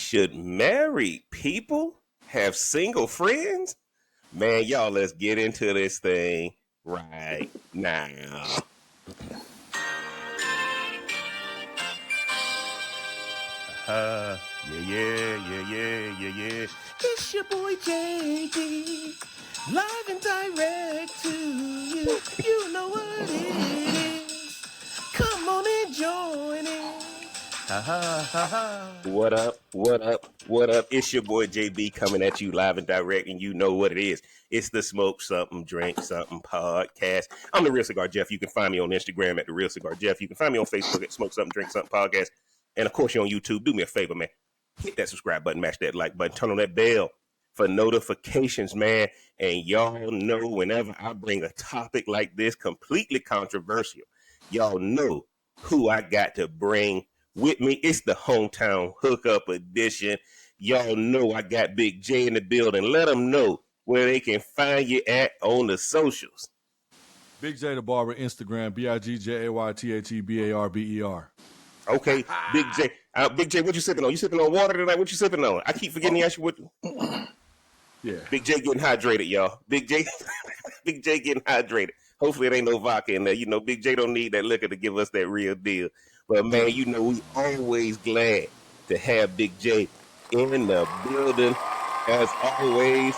Should married people have single friends? Man, y'all, let's get into this thing right now. Uh, yeah. It's your boy JD, live and direct to you. You know what it is. Come on and join it. What up? It's your boy JB coming at you live and direct, and you know what it is. It's the Smoke Something, Drink Something podcast. I'm the Real Cigar Jeff. You can find me on Instagram at the Real Cigar Jeff. You can find me on Facebook at Smoke Something, Drink Something podcast. And of course, you're on YouTube. Do me a favor, man. Hit that subscribe button, mash that like button, turn on that bell for notifications, man. And y'all know whenever I bring a topic like this, completely controversial, y'all know who I got to bring with me. It's the hometown hookup edition. Y'all know I got Big J in the building. Let them know where they can find you at on the socials. Big J the Barber, Instagram, BIGJAYTHEBARBER. Okay, Big J. Big J, what you sipping on? You sipping on water tonight? What you sipping on? I keep forgetting to ask you what. Yeah. Big J getting hydrated, y'all. Big J getting hydrated. Hopefully it ain't no vodka in there. You know, Big J don't need that liquor to give us that real deal. But man, you know, we always glad to have Big J in the building. As always,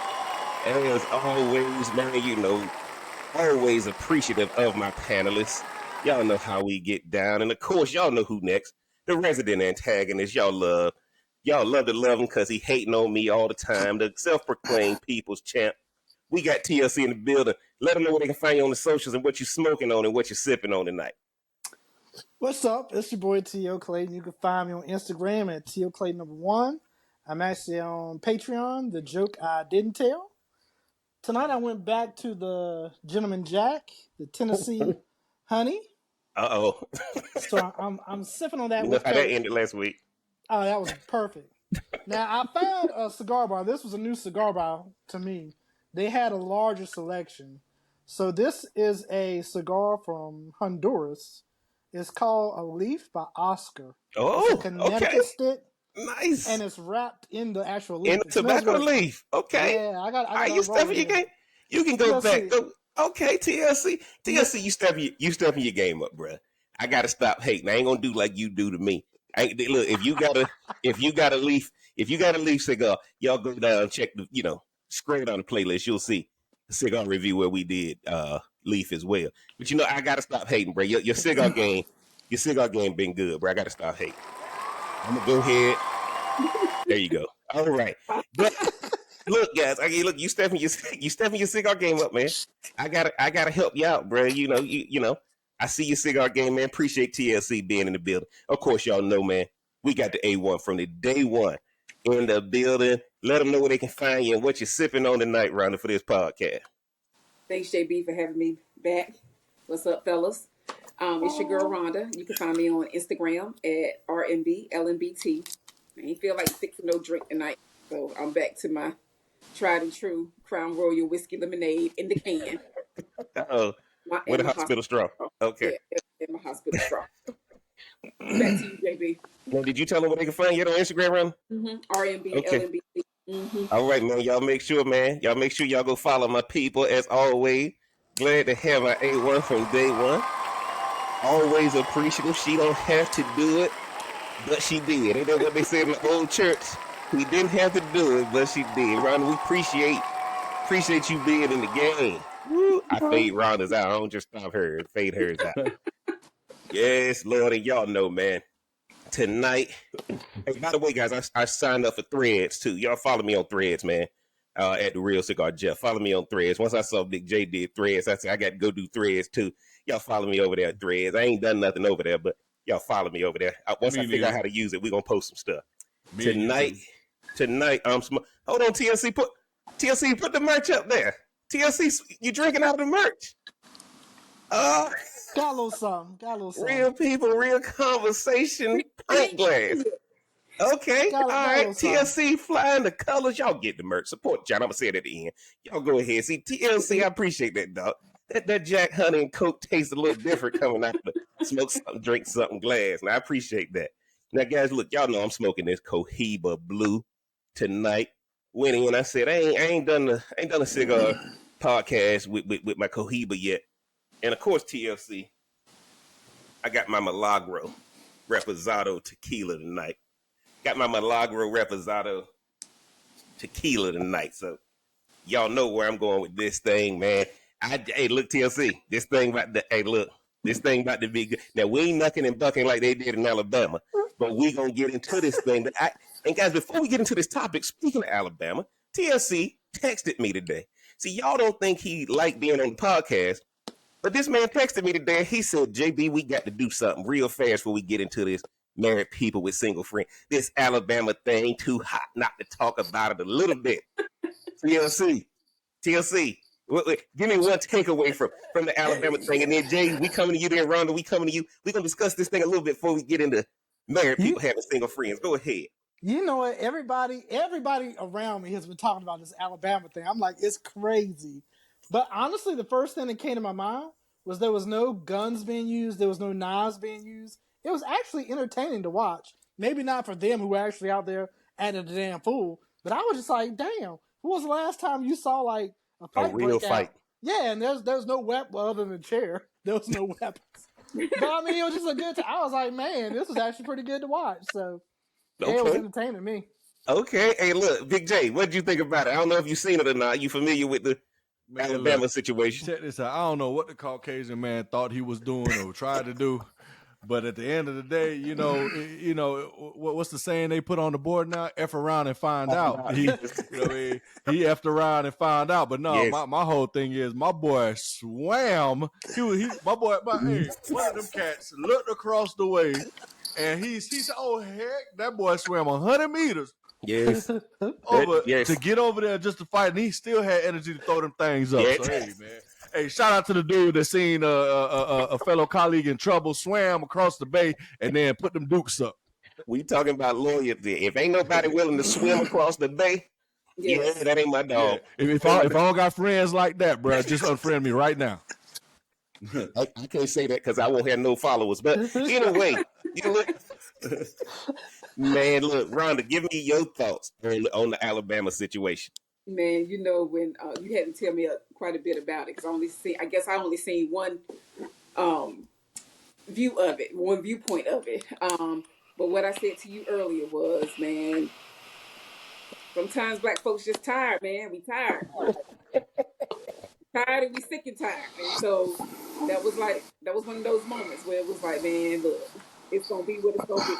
man, you know, always appreciative of my panelists. Y'all know how we get down. And of course, y'all know who next. The resident antagonist. Y'all love to love him because he hating on me all the time. The self-proclaimed people's champ. We got TLC in the building. Let them know where they can find you on the socials and what you're smoking on and what you're sipping on tonight. What's up? It's your boy T.O. Clayton. You can find me on Instagram at T.O. Clayton #1. I'm actually on Patreon, The Joke I Didn't Tell. Tonight I went back to the Gentleman Jack, the Tennessee Honey. Uh-oh. So I'm sipping on that. You know how that ended last week. Oh, that was perfect. Now, I found a cigar bar. This was a new cigar bar to me. They had a larger selection. So this is a cigar from Honduras. It's called A Leaf by Oscar. Oh, it's a Connecticut stick. Nice. And it's wrapped in the actual leaf. In the tobacco leaf. Okay. Yeah, I got. Are you stepping your game? You can go back. Okay, TLC. TLC, you stepping your game up, bro. I gotta stop hating. I ain't gonna do like you do to me. Look, if you got a leaf cigar, y'all go down and check the, scroll down the playlist. You'll see the cigar review where we did leaf as well. But I gotta stop hating, bro. Your cigar game been good, bro. I gotta stop hating. I'm gonna go ahead. There you go. All right. But look, guys. You stepping your cigar game up, man. I gotta help you out, bro. I see your cigar game, man. Appreciate TLC being in the building. Of course, y'all know, man. We got the A1 from the day one in the building. Let them know where they can find you and what you're sipping on tonight, Rhonda, for this podcast. Thanks, JB, for having me back. What's up, fellas? It's your girl, Rhonda. You can find me on Instagram at RNBLNBT. I ain't feel like fixing no drink tonight, so I'm back to my tried and true Crown Royal whiskey lemonade in the can. Uh-oh. With a hospital straw. Okay. Yeah, in my hospital straw. Back to you, JB. Now, did you tell them where they can find you on Instagram, Rhonda? RNB, okay. LNBT. All right, man. Y'all make sure y'all go follow my people as always. Glad to have my A1 from day one. Always appreciative. She don't have to do it, but she did. Ain't that what they said in the old church? We didn't have to do it, but she did. Rhonda, we appreciate you being in the game. Woo. I fade Rhonda's out. I don't just stop her and fade hers out. Yes, Lord, and y'all know, man. Tonight, hey, by the way, guys, I signed up for Threads too. Y'all follow me on Threads, man. At the Real Cigar Jeff. Follow me on Threads. Once I saw Big J did Threads, I said I got to go do Threads too. Y'all follow me over there at Threads. I ain't done nothing over there, but y'all follow me over there. Once I figure out how to use it, we're gonna post some stuff. Tonight, hold on, TLC, put the merch up there. TLC, you drinking out of the merch? Got a little something. Real people, real conversation. Pint glass. Okay, all right. TLC flying the colors. Y'all get the merch. Support John. I'm gonna say it at the end. Y'all go ahead. See, TLC, I appreciate that, dog. That Jack Honey and Coke tastes a little different coming out of the smoke something, drink something glass. And I appreciate that. Now, guys, look, y'all know I'm smoking this Cohiba Blue tonight. When I said I ain't done a cigar podcast with my Cohiba yet, and of course TLC, I got my Milagro Reposado tequila tonight. Got my Milagro Reposado tequila tonight, so y'all know where I'm going with this thing, man. Hey, look, TLC, this thing about to be good. Now, we ain't knucking and bucking like they did in Alabama, but we gonna get into this thing. And guys, before we get into this topic, speaking of Alabama, TLC texted me today. See, y'all don't think he liked being on the podcast, but this man texted me today. He said, JB, we got to do something real fast before we get into this married people with single friends. This Alabama thing too hot not to talk about it a little bit. TLC, give me one takeaway from the Alabama thing, and then Jay, we coming to you. Then Rhonda, we coming to you. We gonna discuss this thing a little bit before we get into married people having single friends. Go ahead. You know what? Everybody around me has been talking about this Alabama thing. I'm like, it's crazy. But honestly, the first thing that came to my mind was there was no guns being used. There was no knives being used. It was actually entertaining to watch. Maybe not for them who were actually out there acting a damn fool, but I was just like, damn, who was the last time you saw like a fight real fight? Out? Yeah, and there's no weapon other than a chair. There was no weapons. But I mean, it was just a good time. I was like, man, this was actually pretty good to watch. So yeah, it was entertaining to me. Okay. Hey, look, Big J, what did you think about it? I don't know if you've seen it or not. You familiar with the Alabama situation? Check this out. I don't know what the Caucasian man thought he was doing or tried to do, but at the end of the day, what's the saying they put on the board now? F around and find out. He effed around and found out. But no, yes. my whole thing is my boy swam. One of them cats looked across the way, and he said, "Oh heck, that boy swam 100 meters." Yes. To get over there just to fight, and he still had energy to throw them things up. Yes. So hey, man. Hey, shout out to the dude that seen a fellow colleague in trouble, swam across the bay, and then put them dukes up. We talking about loyalty. If ain't nobody willing to swim across the bay, yeah, that ain't my dog. Yeah. If I don't got friends like that, bro, just unfriend me right now. I can't say that because I won't have no followers. But anyway, man, look, Rhonda, give me your thoughts on the Alabama situation. Man, when you had to tell me quite a bit about it, because I only seen one view of it, one viewpoint of it. But what I said to you earlier was, man, sometimes black folks just tired, man. We tired. Tired and we sick and tired. And so that was one of those moments where it was like, man, look, it's gonna be what it's gonna be.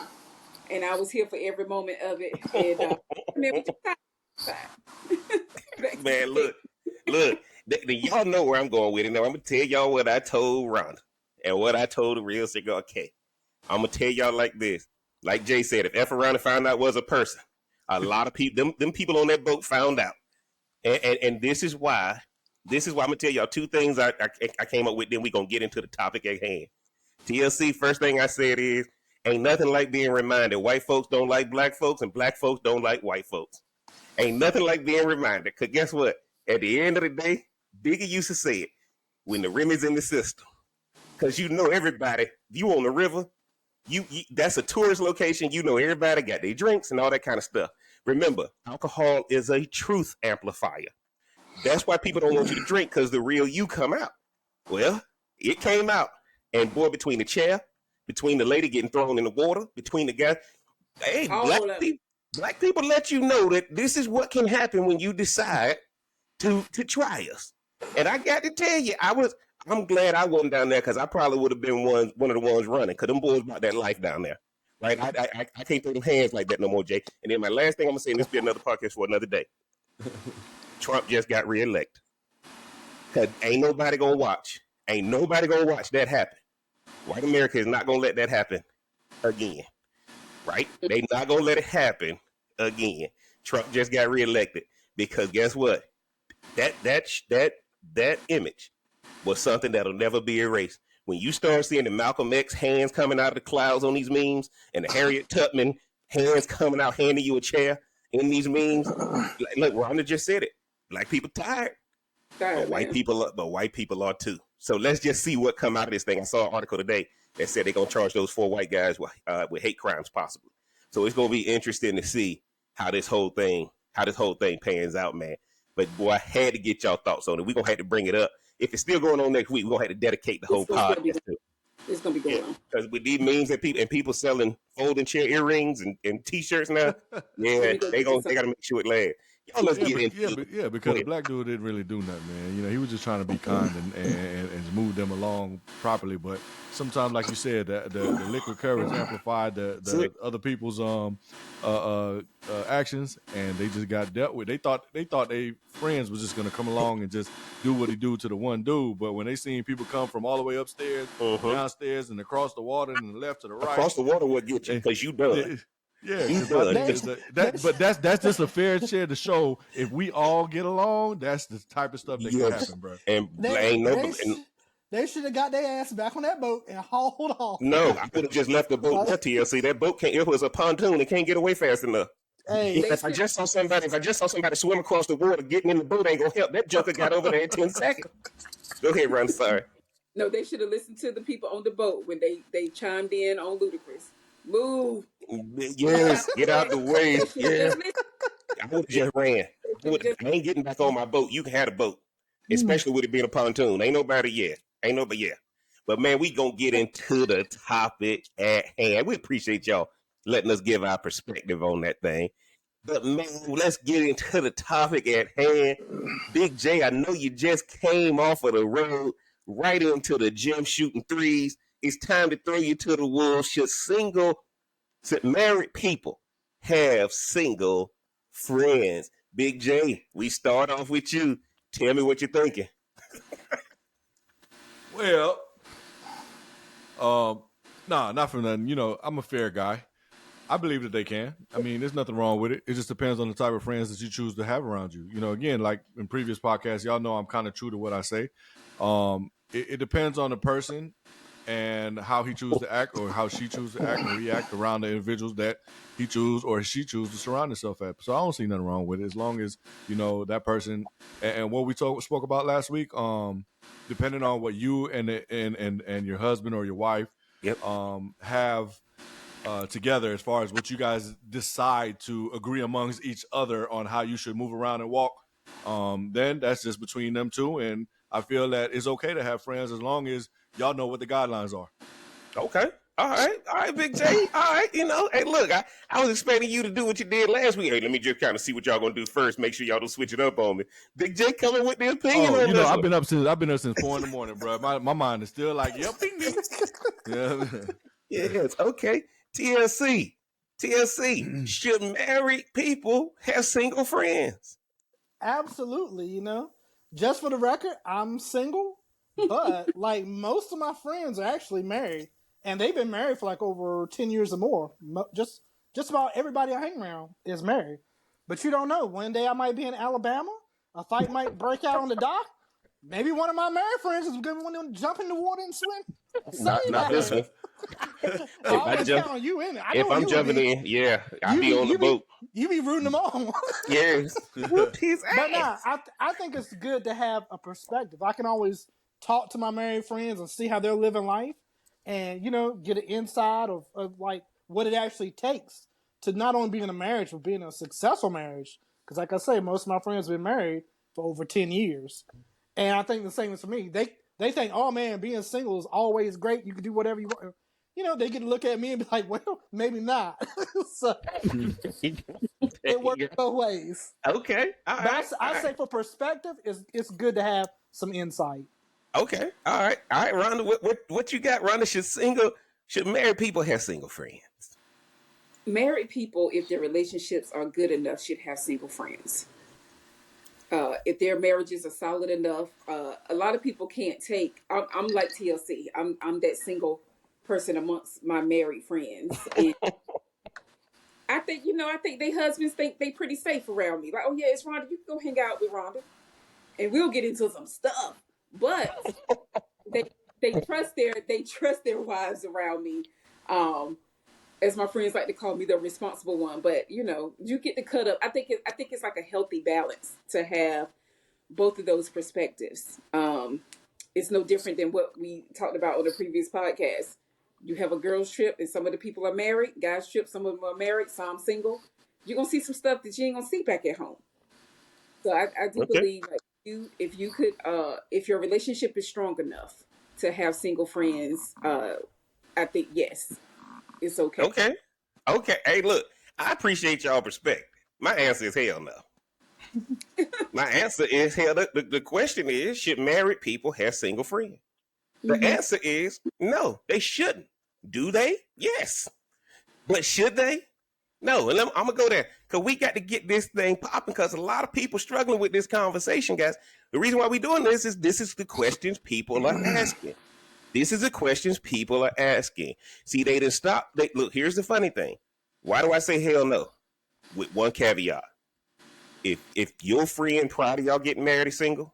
And I was here for every moment of it. And man, we just tired. Man, look, y'all know where I'm going with it. Now I'm gonna tell y'all what I told Rhonda and what I told the real Cigar K. I'm gonna tell y'all like this. Like Jay said, if F around and found out was a person, a lot of people, them people on that boat found out. And this is why I'm gonna tell y'all two things I came up with. Then we gonna get into the topic at hand. TLC, first thing I said is, ain't nothing like being reminded white folks don't like black folks and black folks don't like white folks. Ain't nothing like being reminded, because guess what? At the end of the day, Biggie used to say it, when the rim is in the system. Because everybody, you on the river, you that's a tourist location, everybody got their drinks and all that kind of stuff. Remember, alcohol is a truth amplifier. That's why people don't want you to drink, because the real you come out. Well, it came out. And boy, between the chair, between the lady getting thrown in the water, between the guy, hey, black people let you know that this is what can happen when you decide to try us. And I got to tell you, I'm glad I wasn't down there, because I probably would have been one of the ones running, because them boys brought that life down there. Right? I can't throw them hands like that no more, Jay. And then my last thing I'm going to say, and this will be another podcast for another day. Trump just got reelected. Because ain't nobody going to watch. Ain't nobody going to watch that happen. White America is not going to let that happen again. Right? They not going to let it happen again. Trump just got reelected, because guess what? That image was something that'll never be erased. When you start seeing the Malcolm X hands coming out of the clouds on these memes, and the Harriet Tubman hands coming out handing you a chair in these memes, look, Rhonda just said it. Black people tired, but white people are too. So let's just see what come out of this thing. I saw an article today. that said they're gonna charge those 4 white guys with hate crimes, possibly. So it's gonna be interesting to see how this whole thing pans out, man. But boy, I had to get y'all thoughts on it. We're gonna have to bring it up. If it's still going on next week, we're gonna have to dedicate the whole podcast to it. It's gonna be going on. Because with these memes and people selling folding chair earrings and t-shirts now, yeah, they gotta make sure it lasts. Y'all let's get into it. Because the black dude didn't really do nothing, man. You know, he was just trying to be kind and move them along properly. But sometimes, like you said, the liquid courage amplified the other people's actions, and they just got dealt with. They thought they friends was just gonna come along and just do what he do to the one dude. But when they seen people come from all the way upstairs, downstairs, and across the water, and the left to the right, across the water would get you because you done. Yeah, but that's just a fair share to show if we all get along, that's the type of stuff that can happen, bro. And they should have got their ass back on that boat and hauled off. No, I would have just left the boat there, TLC. That boat it was a pontoon. It can't get away fast enough. Hey, if I just saw somebody swim across the water, getting in the boat ain't gonna help. That junker got over there in 10 seconds. Go ahead, Ron. Sorry. No, they should have listened to the people on the boat when they chimed in on Ludacris. Move. Yes, get out the way. Yeah. I would have just ran. I ain't getting back on my boat. You can have a boat, especially with it being a pontoon. Ain't nobody yet. But man, we gonna get into the topic at hand. We appreciate y'all letting us give our perspective on that thing. But man, let's get into the topic at hand. Big J, I know you just came off of the road right into the gym shooting threes. It's time to throw you to the wolves. Should married people have single friends? Big J, we start off with you. Tell me what you're thinking. Well, not for nothing. You know, I'm a fair guy. I believe that they can. I mean, there's nothing wrong with it. It just depends on the type of friends that you choose to have around you. You know, again, like in previous podcasts, y'all know I'm kind of true to what I say. It depends on the person and how he chooses to act or how she chooses to act or react around the individuals that he chooses or she chooses to surround herself at. So I don't see nothing wrong with it as long as, you know, that person and what we spoke about last week, depending on what you and your husband or your wife have together as far as what you guys decide to agree amongst each other on how you should move around and walk, then that's just between them two. And I feel that it's okay to have friends as long as y'all know what the guidelines are. Okay. All right, Big J. All right, you know, hey, look, I was expecting you to do what you did last week. Hey, let me just kind of see what y'all gonna do first. Make sure y'all don't switch it up on me. Big J coming with the opinion on you this know, one. I've been up since 4 a.m, bro. My mind is still like, yep, ding, ding. Yeah. Yes, okay. TLC, should married people have single friends? absolutely. You know, just for the record, I'm single, but like most of my friends are actually married, and they've been married for like over 10 years or more. Just about everybody I hang around is married. But you don't know. One day I might be in Alabama. A fight might break out on the dock. Maybe one of my married friends is going to want to jump in the water and swim. Not this one. Count on you in it. If I'm jumping in, yeah, I'll be on the boat. You be rooting them on. Yes. Whoop his ass. But nah, I think it's good to have a perspective. I can always talk to my married friends and see how they're living life and, you know, get an insight of like what it actually takes to not only be in a marriage, but be in a successful marriage. Because like I say, most of my friends have been married for over 10 years. And I think the same is for me. They think, oh man, being single is always great. You can do whatever you want. You know, they get to look at me and be like, well, maybe not. So it works both ways. Okay. All right. But I say for perspective, it's good to have some insight. Okay. All right. Rhonda, what you got? Rhonda, should married people have single friends? Married people, if their relationships are good enough, should have single friends. If their marriages are solid enough, a lot of people can't take. I'm like TLC. I'm that single person amongst my married friends, and I think their husbands think they pretty safe around me. Like, oh yeah, it's Rhonda. You can go hang out with Rhonda, and we'll get into some stuff. But they trust their wives around me. As my friends like to call me, the responsible one. But you know, you get to cut up. I think it's like a healthy balance to have both of those perspectives. It's no different than what we talked about on the previous podcast. You have a girls trip and some of the people are married. Guys trip, some of them are married, some single. You're gonna see some stuff that you ain't gonna see back at home. So I do Okay. believe like if you could if your relationship is strong enough to have single friends, I think yes, it's okay. Okay. Okay. Hey, look, I appreciate y'all perspective. My answer is hell no. My answer is hell. The question is, should married people have single friends? The Mm-hmm. answer is no, they shouldn't. Do they? Yes. But should they? No. And I'm gonna go there because we got to get this thing popping because a lot of people struggling with this conversation, guys. The reason why we're doing this is the questions people are asking. This is the questions people are asking. See, they didn't stop. Look, here's the funny thing. Why do I say hell no? With one caveat. If your friend prior to y'all getting married is single,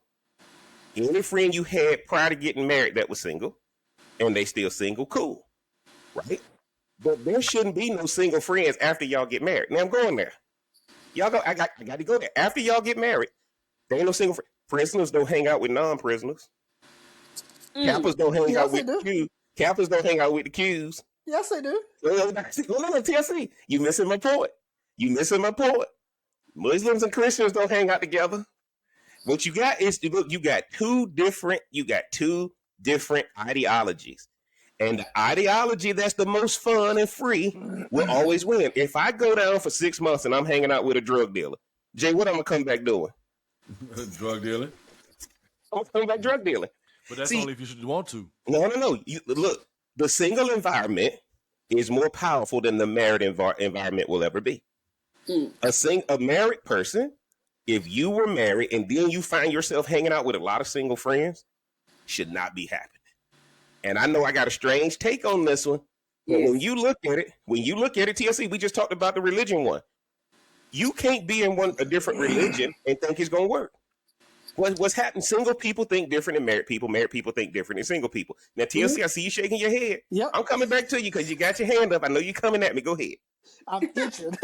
any friend you had prior to getting married that was single, and they still single, cool. Right? But there shouldn't be no single friends after y'all get married. Now I'm going there. Y'all go, I got to go there. After y'all get married, there ain't no single prisoners don't hang out with non-prisoners. Cappers don't hang Yes, out they with do. the Qs. Cappers don't hang out with the Qs. Yes, they do. No, TLC. You missing my point. You missing my point. Muslims and Christians don't hang out together. What you got is you got two different ideologies. And the ideology that's the most fun and free will always win. If I go down for 6 months and I'm hanging out with a drug dealer, Jay, what I'm gonna come back doing? Drug dealing. I'm gonna come back drug dealing. But that's See, only if you should want to. No. You look, the single environment is more powerful than the married environment will ever be. A married person, if you were married and then you find yourself hanging out with a lot of single friends, should not be happening. And I know I got a strange take on this one, but Yes. when you look at it, TLC, we just talked about the religion one. You can't be in a different religion and think it's gonna work. What's happened? Single people think different than married people. Married people think different than single people. Now, TLC, I see you shaking your head. Yep. I'm coming back to you because you got your hand up. I know you're coming at me. Go ahead. I'm itching.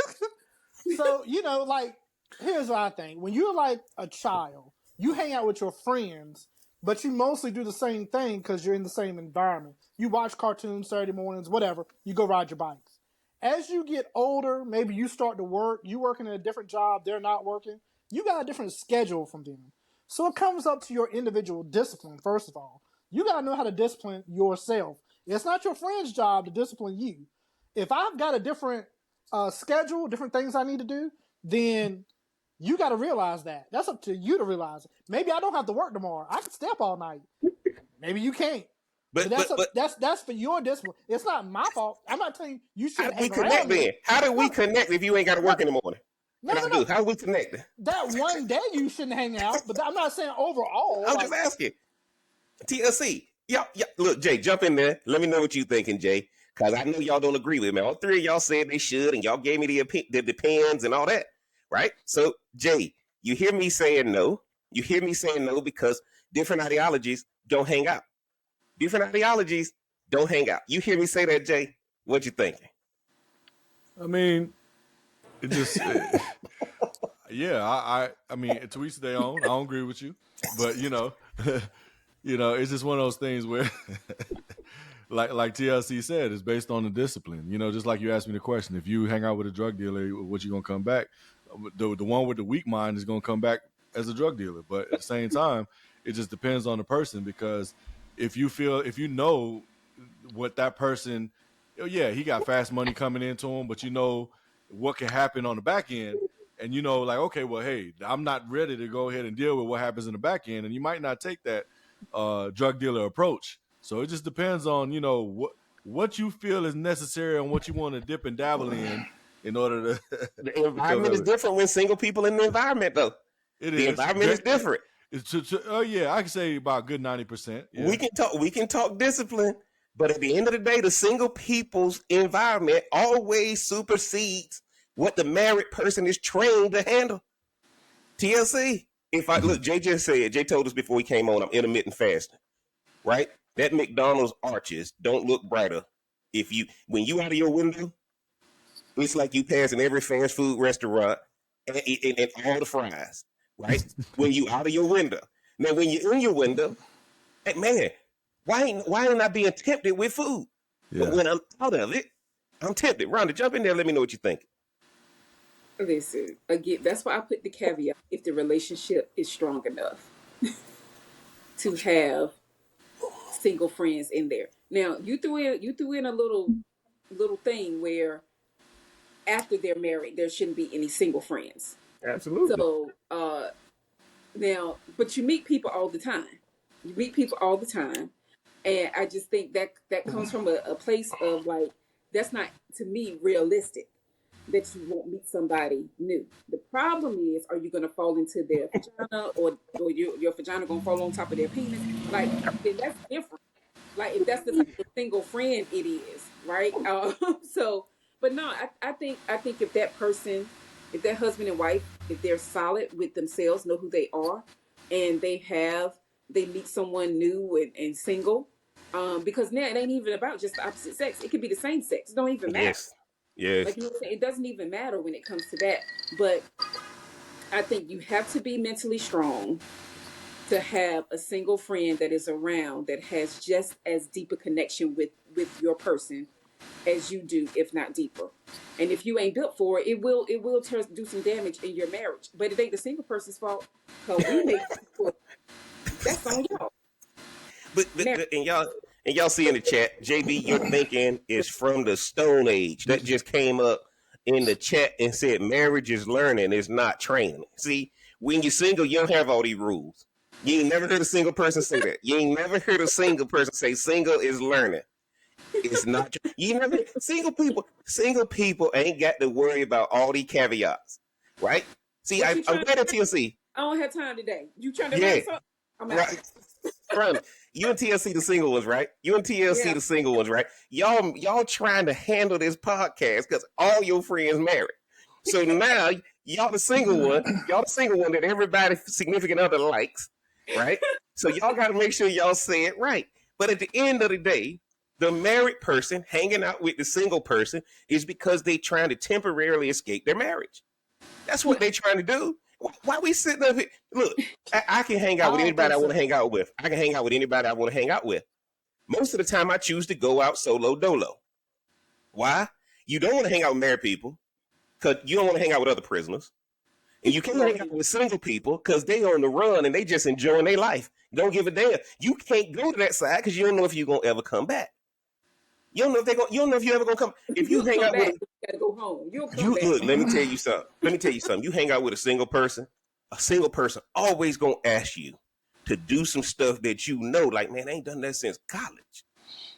So, like, here's what I think. When you're like a child, you hang out with your friends, but you mostly do the same thing because you're in the same environment. You watch cartoons Saturday mornings, whatever. You go ride your bikes. As you get older, maybe you start to work. You working at a different job. They're not working. You got a different schedule from them. So it comes up to your individual discipline, first of all. You got to know how to discipline yourself. It's not your friend's job to discipline you. If I've got a different schedule, different things I need to do, then you got to realize that. That's up to you to realize it. Maybe I don't have to work tomorrow. I can stay up all night. Maybe you can't. But that's for your discipline. It's not my fault. I'm not telling you how should do we hang around connect me. then? How do we connect if you ain't got to work in the morning? No. How do we connect? That one day you shouldn't hang out, but I'm not saying overall. I'm just asking. TLC. Yeah. Look, Jay, jump in there. Let me know what you thinking, Jay. Because I know y'all don't agree with me. All three of y'all said they should, and y'all gave me the depends and all that. Right? So, Jay, you hear me saying no. You hear me saying no because different ideologies don't hang out. Different ideologies don't hang out. You hear me say that, Jay? What you thinking? I mean, it just, yeah. I mean, to each their own. I don't agree with you, but it's just one of those things where, like TLC said, it's based on the discipline. Just like you asked me the question, if you hang out with a drug dealer, what you gonna come back? The one with the weak mind is gonna come back as a drug dealer. But at the same time, it just depends on the person because if you know what that person, he got fast money coming into him, but what can happen on the back end, and like, okay, well, hey, I'm not ready to go ahead and deal with what happens in the back end, and you might not take that drug dealer approach. So it just depends on what you feel is necessary and what you want to dip and dabble in order to. The environment is different when single people in the environment, though. The environment is different. I can say about a good 90%. Yeah. We can talk discipline, but at the end of the day, the single people's environment always supersedes what the married person is trained to handle. TLC. Jay told us before he came on, I'm intermittent fasting. Right? That McDonald's arches don't look brighter when you out of your window. It's like you passing every fast food restaurant and all the fries. Right? When you out of your window. Now, when you're in your window, hey, man, why ain't I being tempted with food? Yeah. But when I'm out of it, I'm tempted. Rhonda, jump in there. Let me know what you think. Listen, again, that's why I put the caveat if the relationship is strong enough to have single friends in there. Now, you threw in a little thing where after they're married, there shouldn't be any single friends. Absolutely. So now, but you meet people all the time. You meet people all the time, and I just think that comes from a place of like that's not to me realistic that you won't meet somebody new. The problem is, are you going to fall into their vagina, or your vagina going to fall on top of their penis? Like, then that's different. Like, if that's the type of single friend it is, right? So, but no, I think if that person, if that husband and wife, if they're solid with themselves, know who they are, and they meet someone new and single, because now it ain't even about just the opposite sex. It could be the same sex. It don't even matter. Yes. Yes. Like, you know what I'm saying? It doesn't even matter when it comes to that. But I think you have to be mentally strong to have a single friend that is around that has just as deep a connection with your person as you do, if not deeper. And if you ain't built for it, it will do some damage in your marriage. But it ain't the single person's fault. Because we make that's on y'all. But Now, and y'all see in the chat, JB, your thinking is from the Stone Age. That just came up in the chat and said marriage is learning, it's not training. See, when you're single, you don't have all these rules. You ain't never heard a single person say that. You ain't never heard a single person say single is learning. It's not. You never single people ain't got to worry about all these caveats, right? See, what I'm you trying glad at to TLC. I don't have time today. You trying to Yeah, learn something? I'm out. right. Run. You and TLC the single ones, right? You and TLC Yeah. the single ones, right? Y'all trying to handle this podcast because all your friends married. So now y'all the single one that everybody significant other likes, right? So y'all got to make sure y'all say it right. But at the end of the day, the married person hanging out with the single person is because they trying to temporarily escape their marriage. That's what they trying to do. Why we sitting up here? Look, I can hang I out with don't anybody think I want to so. hang out with. I can hang out with anybody I want to hang out with. Most of the time, I choose to go out solo dolo. Why? You don't want to hang out with married people because you don't want to hang out with other prisoners. And you can't hang out with single people because they on the run and they just enjoying their life. Don't give a damn. You can't go to that side because you don't know if you're gonna ever come back. You don't know if they you don't know if you ever gonna come. If you You'll hang come out with back. You gotta go home. You'll come you back. look, let me tell you something. You hang out with a single person always gonna ask you to do some stuff that you know, like, man, I ain't done that since college.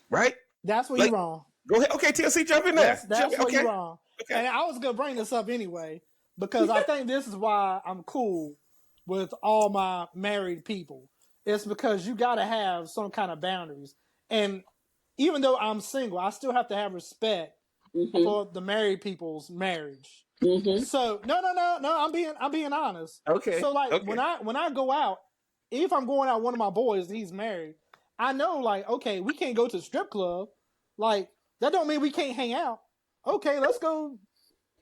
Right? That's where Like, you're wrong. go ahead. Okay, TLC, jump in there. That's where Okay. you're wrong. Okay. And I was gonna bring this up anyway because I think this is why I'm cool with all my married people. It's because you got to have some kind of boundaries. And even though I'm single, I still have to have respect for the married people's marriage. So no. I'm being honest. Okay. So like Okay. when I go out, if I'm going out with one of my boys, he's married. I know like okay, we can't go to the strip club. Like that don't mean we can't hang out. Okay, let's go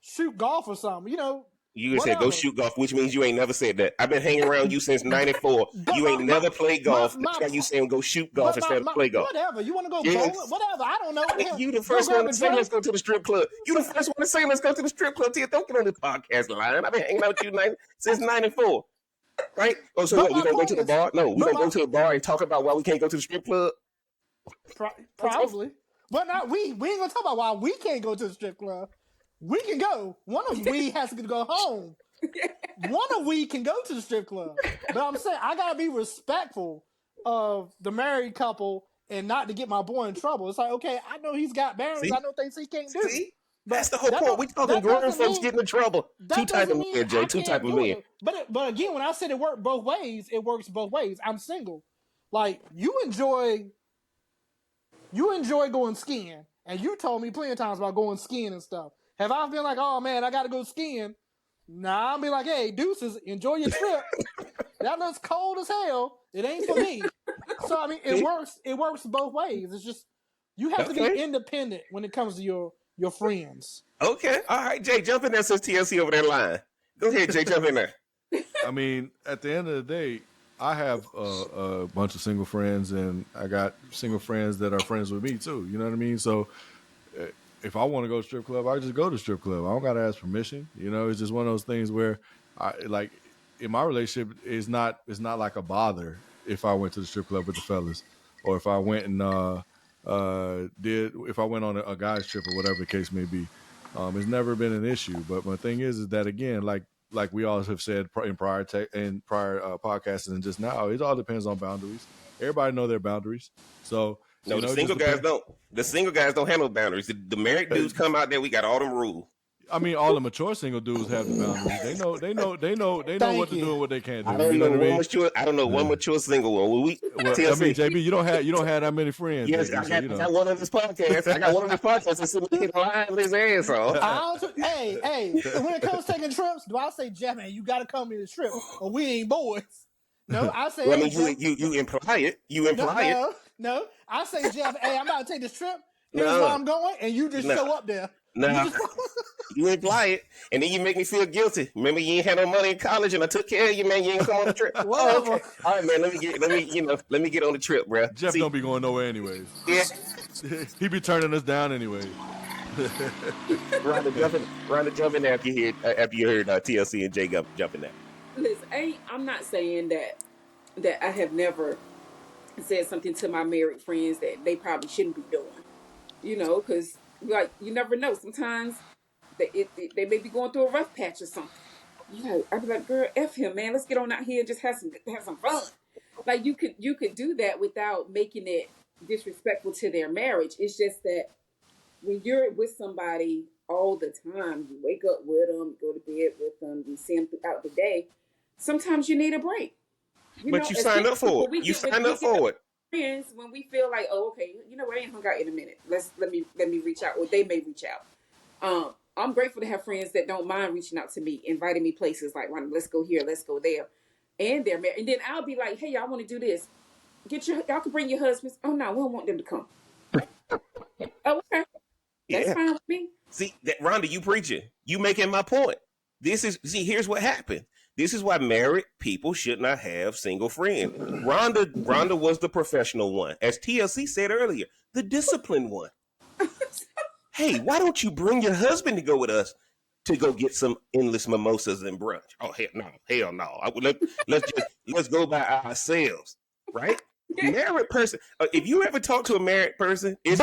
shoot golf or something. You know, You said go whatever. shoot golf, which means you ain't never said that. I've been hanging around you since '94. But You ain't never played golf. That's my why you saying go shoot golf but instead of play golf. whatever. You want to go bowling? Yes. Whatever. I don't know. Hell, You the go first one grab to a say let's drink. go to the strip club. You the first one to say let's go to the strip club. Tia, don't get on the podcast line. I've been hanging out with you since '94. Right? Oh, so But what? We my gonna go point to the is, bar? No, we but gonna my go to the bar and talk about why we can't go to the strip club. probably, but not we. We ain't gonna talk about why we can't go to the strip club. We can go. One of we has to go home. One of we can go to the strip club. But I'm saying I gotta be respectful of the married couple and not to get my boy in trouble. It's like, okay, I know he's got boundaries. See? I know things he can't do. See? But That's the whole point. We talking that grown doesn't folks mean getting in trouble. Two that type doesn't of mean men, Jay. I Two type can't of do men. it. But again, when I said it worked both ways, it works both ways. I'm single. Like you enjoy going skiing, and you told me plenty of times about going skiing and stuff. Have I been like, oh man, I got to go skiing? Nah, I'll be like, hey, deuces, enjoy your trip. That looks cold as hell. It ain't for me. So I mean, it See? works. It works both ways. It's just you have to be Okay. independent when it comes to your friends. Okay. All right, Jay, jump in there since TLC over there line. Go ahead, Jay, jump in there. I mean, at the end of the day, I have a bunch of single friends, and I got single friends that are friends with me too. You know what I mean? So if I want to go to strip club, I just go to strip club. I don't gotta ask permission. You know, it's just one of those things where I like in my relationship it's not like a bother if I went to the strip club with the fellas, or if I went and if I went on a guy's trip or whatever the case may be. It's never been an issue. But my thing is that again, like we all have said in prior podcasts and just now, it all depends on boundaries. Everybody know their boundaries. So no, the single guys don't. The single guys don't have no boundaries. The married dudes come out there. We got all them rules. I mean, all the mature single dudes have the boundaries. They know what to do and what they can't do. I don't know one mature single one. Well, I mean, JB, you don't have that many friends. Yes, JB, I got one of his podcasts. I got one of his podcasts that's sitting here lying his ass off. Hey, when it comes to taking trips, do I say, Jeff, man, you got to come to the trip, or we ain't boys? No, I say. Well, I mean, you imply it. You imply it. No, I say, Jeff, hey, I'm about to take this trip. Here's where I'm going, and you just show up there. No, you imply it, and then you make me feel guilty. Remember, you ain't had no money in college, and I took care of you, man. You ain't come on the trip. Well, okay. All right, man. Let me get on the trip, bro. Jeff don't be going nowhere anyways. Yeah, he be turning us down anyway. Rhonda, jump in there after you heard TLC and Jay jumping there. Listen, I'm not saying that I have never said something to my married friends that they probably shouldn't be doing. You know, because like you never know. Sometimes they may be going through a rough patch or something. You know, I'd be like, girl, F him, man. Let's get on out here and just have some fun. Like you could do that without making it disrespectful to their marriage. It's just that when you're with somebody all the time, you wake up with them, go to bed with them, you see them throughout the day. Sometimes you need a break. You signed up for it. You signed up for it. Friends, when we feel like, oh, okay, you know what, I ain't hung out in a minute. Let me reach out, or they may reach out. I'm grateful to have friends that don't mind reaching out to me, inviting me places like, let's go here, let's go there, and they're married. And then I'll be like, hey, y'all want to do this? Y'all can bring your husbands. Oh no, we don't want them to come. Oh, okay, that's fine with me. See, Rhonda, you preaching. You making my point. Here's what happened. This is why married people should not have single friends. Rhonda was the professional one. As TLC said earlier, the disciplined one. Hey, why don't you bring your husband to go with us to go get some endless mimosas and brunch? Oh, hell no. Let's go by ourselves, right? Married person. If you ever talk to a married person, it's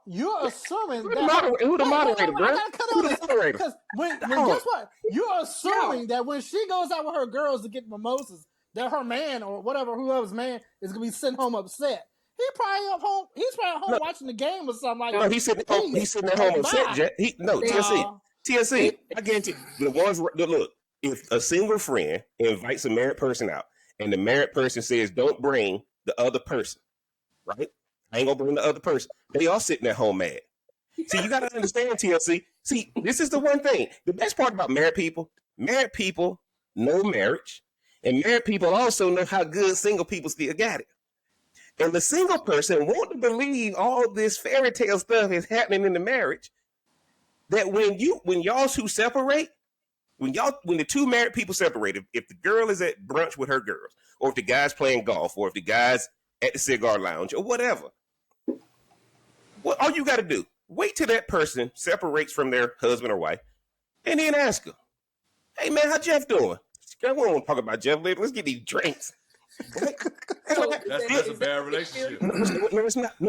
you're assuming who the moderator, bro? Who the moderator? Because guess what? You're assuming that when she goes out with her girls to get mimosas, that her man or whoever's man is gonna be sitting home upset. He's probably at home watching the game or something like that. No, he's sitting at home upset. TLC. I guarantee the ones. Look, if a single friend invites a married person out, and the married person says, don't bring the other person, right? I ain't gonna bring the other person. They all sitting at home mad. See, you gotta understand, TLC. See, this is the one thing. The best part about married people know marriage, and married people also know how good single people still got it. And the single person want to believe all this fairy tale stuff is happening in the marriage, that when y'all two separate, when the two married people separate, if the girl is at brunch with her girls, or if the guy's playing golf, or if the guy's at the cigar lounge, or whatever, all you got to do, wait till that person separates from their husband or wife, and then ask her, hey man, how Jeff doing? I don't want to talk about Jeff later. Let's get these drinks. That's a bad relationship. No,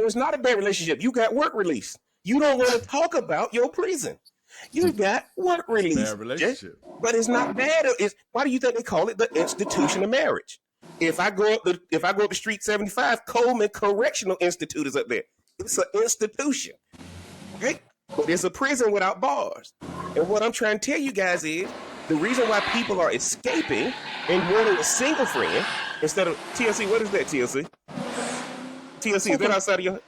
it's not a bad relationship. You got work release. You don't want to talk about your prison. You got work release. Bad relationship. But it's not bad. Why do you think they call it the institution of marriage? If I go up the street 75, Coleman Correctional Institute is up there. It's an institution. Okay? But it's a prison without bars. And what I'm trying to tell you guys is the reason why people are escaping and wanting a single friend instead of TLC. What is that, TLC? TLC, is that outside of your...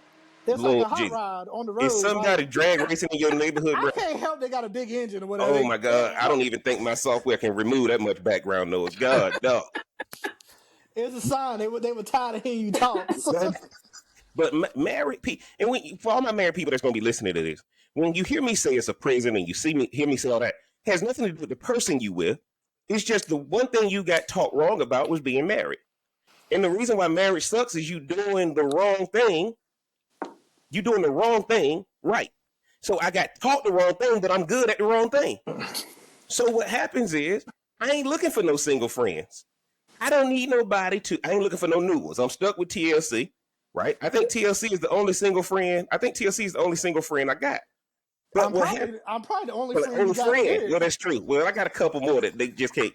It's like a hot rod on the road. It's some guy that drag racing in your neighborhood, bro. I can't help they got a big engine or whatever. Oh, my God. I don't even think my software can remove that much background noise. God, no. It's a sign. They were tired of hearing you talk. But married people, and for all my married people that's going to be listening to this, when you hear me say it's a prison and you hear me say all that, it has nothing to do with the person you with. It's just the one thing you got taught wrong about was being married. And the reason why marriage sucks is you doing the wrong thing. You doing the wrong thing right. So I got taught the wrong thing, but I'm good at the wrong thing. So what happens is I ain't looking for no single friends. I don't need nobody I ain't looking for no new ones. I'm stuck with TLC, right? I think TLC is the only single friend. I think TLC is the only single friend I got. But I'm probably the only friend you got. Well, that's true. Well, I got a couple more that they just can't,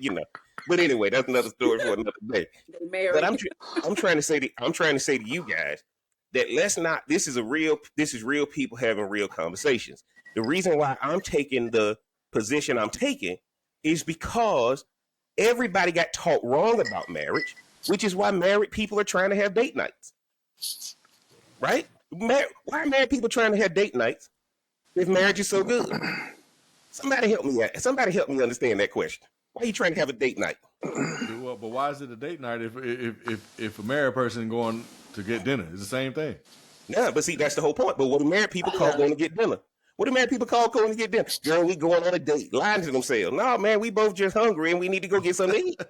But anyway, that's another story for another day. But I'm trying to say to you guys that this is real people having real conversations. The reason why I'm taking the position I'm taking is because everybody got taught wrong about marriage, which is why married people are trying to have date nights. Right? Why are married people trying to have date nights if marriage is so good? Somebody help me out. Somebody help me understand that question. Why are you trying to have a date night? Well, but why is it a date night if a married person going to get dinner? It's the same thing. Yeah, but see, that's the whole point. But what do married people call going to get dinner? What do married people call going to get dinner? Girl, we going on a date, lying to themselves. No, man, we both just hungry and we need to go get something to eat.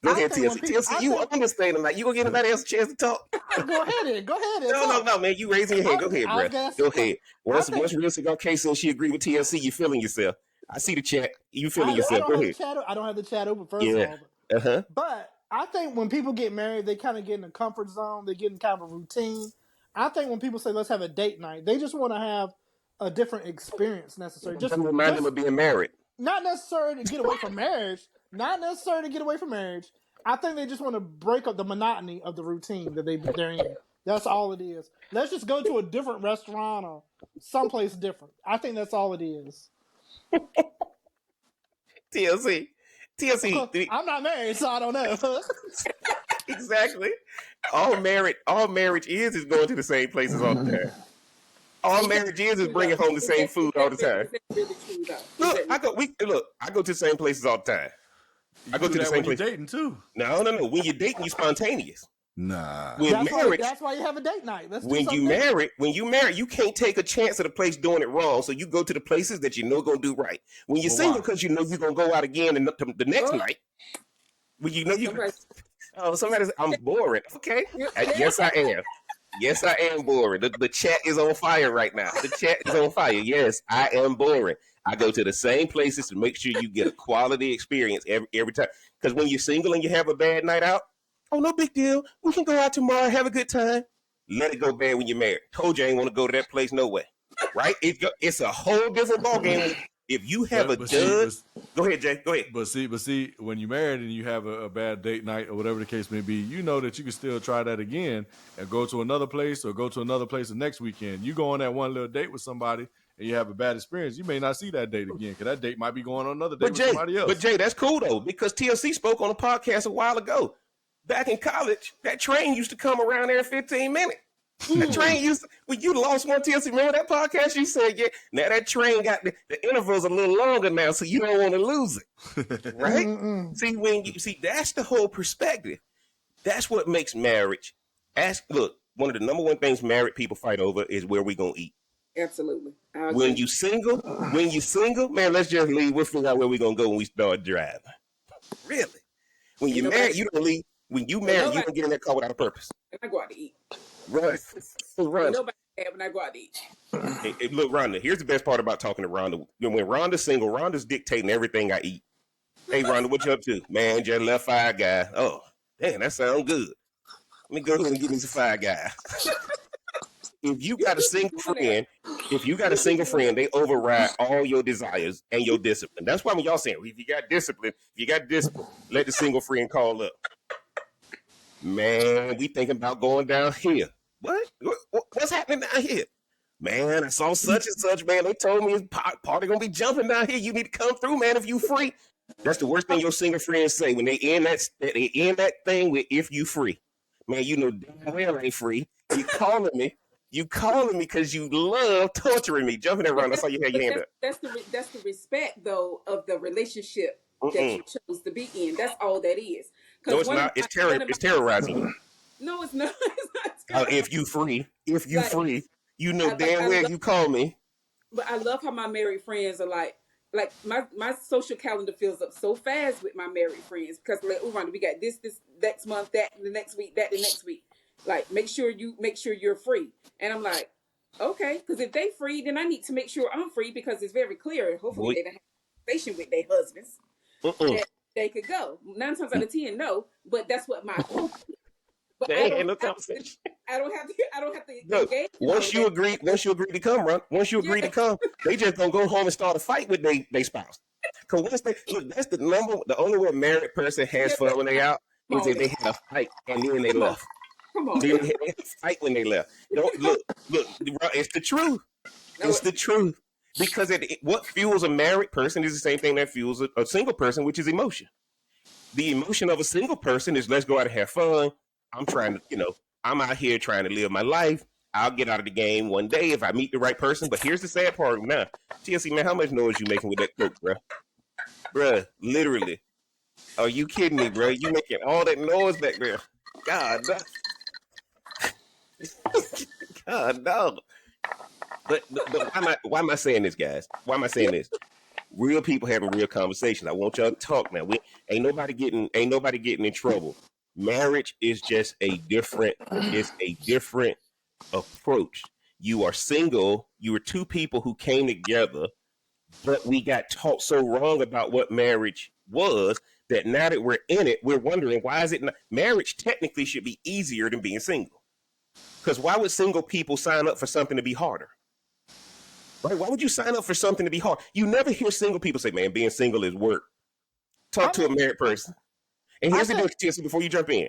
Go ahead, TLC. TLC, you understand them. Like, you gonna give anybody else a chance to talk? Go ahead. No, man. You raising your hand. Go ahead, bro. Go ahead. Once Real Cigar K says she agreed with TLC, you feeling yourself. I see the chat. You feeling yourself. Go ahead. I don't have the chat open first of all. But I think when people get married, they kind of get in a comfort zone. They get in kind of a routine. I think when people say, let's have a date night, they just want to have a different experience necessarily. Just remind them of being married. Not necessarily to get away from marriage. I think they just want to break up the monotony of the routine that they're in. That's all it is. Let's just go to a different restaurant or someplace different. I think that's all it is. TLC. I'm not married, so I don't know. Exactly. All marriage is going to the same places all the time. All marriage is bringing home the same food all the time. Look, I go to the same places all the time. I go to the same place. Dating too. No. When you're dating, you're spontaneous. Nah. That's why you have a date night. When you marry, you can't take a chance at a place doing it wrong. So you go to the places that you know gonna do right. When you're single, because you know you're gonna go out again the next night. When you know I'm boring. Okay. Yes, I am. Yes, I am boring. The chat is on fire right now. The chat is on fire. Yes, I am boring. I go to the same places to make sure you get a quality experience every time. Because when you're single and you have a bad night out, oh, no big deal. We can go out tomorrow, have a good time. Let it go bad when you're married. Told you I ain't want to go to that place no way. Right? It's a whole different ballgame. If you have a dud, go ahead, Jay. Go ahead. But see, when you're married and you have a bad date night or whatever the case may be, you know that you can still try that again and go to another place or go to another place the next weekend. You go on that one little date with somebody and you have a bad experience, you may not see that date again because that date might be going on another date with somebody else. But Jay, that's cool though, because TLC spoke on a podcast a while ago. Back in college, that train used to come around every 15 minutes. That train when you lost one TLC, remember that podcast you said, yeah, now that train got the intervals a little longer now, so you don't want to lose it. Right? See, that's the whole perspective. That's what makes marriage. Look, one of the number one things married people fight over is where we gonna eat. Absolutely. When you single, man, let's just leave. We'll figure out where we're gonna go when we start driving. Really? When you're married, you don't leave. When you married, you don't get in that car without a purpose. And I go out to eat. Right. Nobody have when I go out to eat. Hey, look, Rhonda, here's the best part about talking to Rhonda. When Rhonda's single, Rhonda's dictating everything I eat. Hey, Rhonda, what you up to? Man, just left Five Guys. Oh, damn, that sounds good. Let me go ahead and give me some Five Guys. If you got a single friend, they override all your desires and your discipline. That's why when y'all saying, if you got discipline, let the single friend call up. Man, we thinking about going down here. What's happening down here? Man, I saw such and such, man. They told me it's party gonna be jumping down here. You need to come through, man, if you free. That's the worst thing your single friends say when they end that thing with if you free. Man, you know damn well I ain't free. You calling me because you love torturing me, jumping around. That's how you had your hand up. That's the respect though of the relationship that you chose to be in. That's all that is. No, it's not. It's terrorizing you. No, it's not. It's not if you free, you know damn well you call me. But I love how my married friends are like, like my social calendar fills up so fast with my married friends because like, oh, Rhonda, we got this next month, that the next week, that the next week. Like, make sure you're free. And I'm like, okay, because if they free, then I need to make sure I'm free because it's very clear. Hopefully, Boy, they don't have a conversation with their husbands uh-uh. that they could go. 9 times out of 10, no. But that's what my hope is. But They I ain't don't had no have to. conversation. I don't have to Look, engage in all of that. once you agree to come, run. Once you agree to Yeah, come, they just gonna go home and start a fight with they spouse. Cause once they look, that's the only way a married person has yeah, but fun when they out come is on, if they had a fight and then they come on, left. come on. Then they had a fight when they left. Don't look. It's the truth. No, It's the truth. Because what fuels a married person is the same thing that fuels a single person, which is emotion. The emotion of a single person is let's go out and have fun. I'm trying to, I'm out here trying to live my life. I'll get out of the game one day if I meet the right person. But here's the sad part now. TLC, man, how much noise you making with that coke, bro? Bruh, literally. Are you kidding me, bro? You making all that noise back there. God, no. God, no. But why am I saying this, guys? Why am I saying this? Real people having real conversations. I want y'all to talk, man. Ain't nobody getting in trouble. Marriage is just it's a different approach. You are single, you are two people who came together, but we got taught so wrong about what marriage was that now that we're in it, we're wondering why is it not marriage technically should be easier than being single. Because why would single people sign up for something to be harder? Right? Why would you sign up for something to be hard? You never hear single people say, man, being single is work. Talk to a married person. And here's the deal, TLC, before you jump in.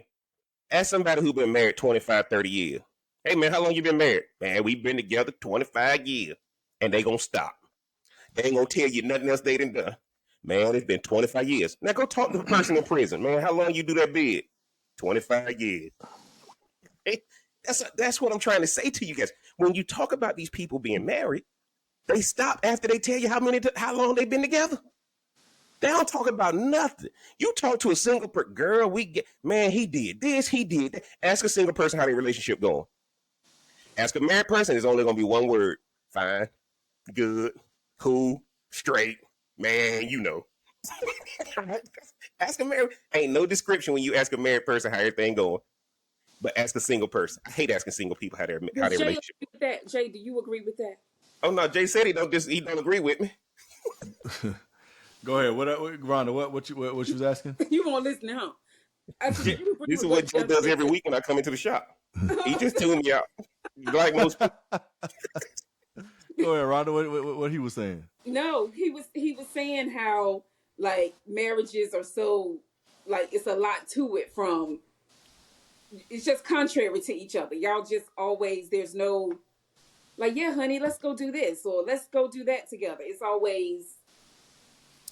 Ask somebody who's been married 25, 30 years. Hey, man, how long you been married? Man, we've been together 25 years. And they gonna stop. They ain't gonna tell you nothing else they done done. Man, it's been 25 years. Now go talk to the person in prison. Man, how long you do that bid? 25 years. Hey, that's what I'm trying to say to you guys. When you talk about these people being married, they stop after they tell you how long they've been together. They don't talk about nothing. You talk to a single girl, man, he did this, he did that. Ask a single person how their relationship going. Ask a married person, it's only gonna be one word: fine, good, cool, straight, man. Ask a married. Ain't no description when you ask a married person how everything going. But ask a single person. I hate asking single people how their Jay relationship. agree with that? Jay, do you agree with that? Oh no, Jay said he don't agree with me. Go ahead. Rhonda? What you was asking? You won't listen, huh? This is what Jay does every week when I come into the shop. He just tuned me out, like most people. Go ahead, Rhonda. What he was saying? No, he was saying how like marriages are so like it's a lot to it from. It's just contrary to each other. Y'all just always there's no like, yeah, honey, let's go do this or let's go do that together. It's always,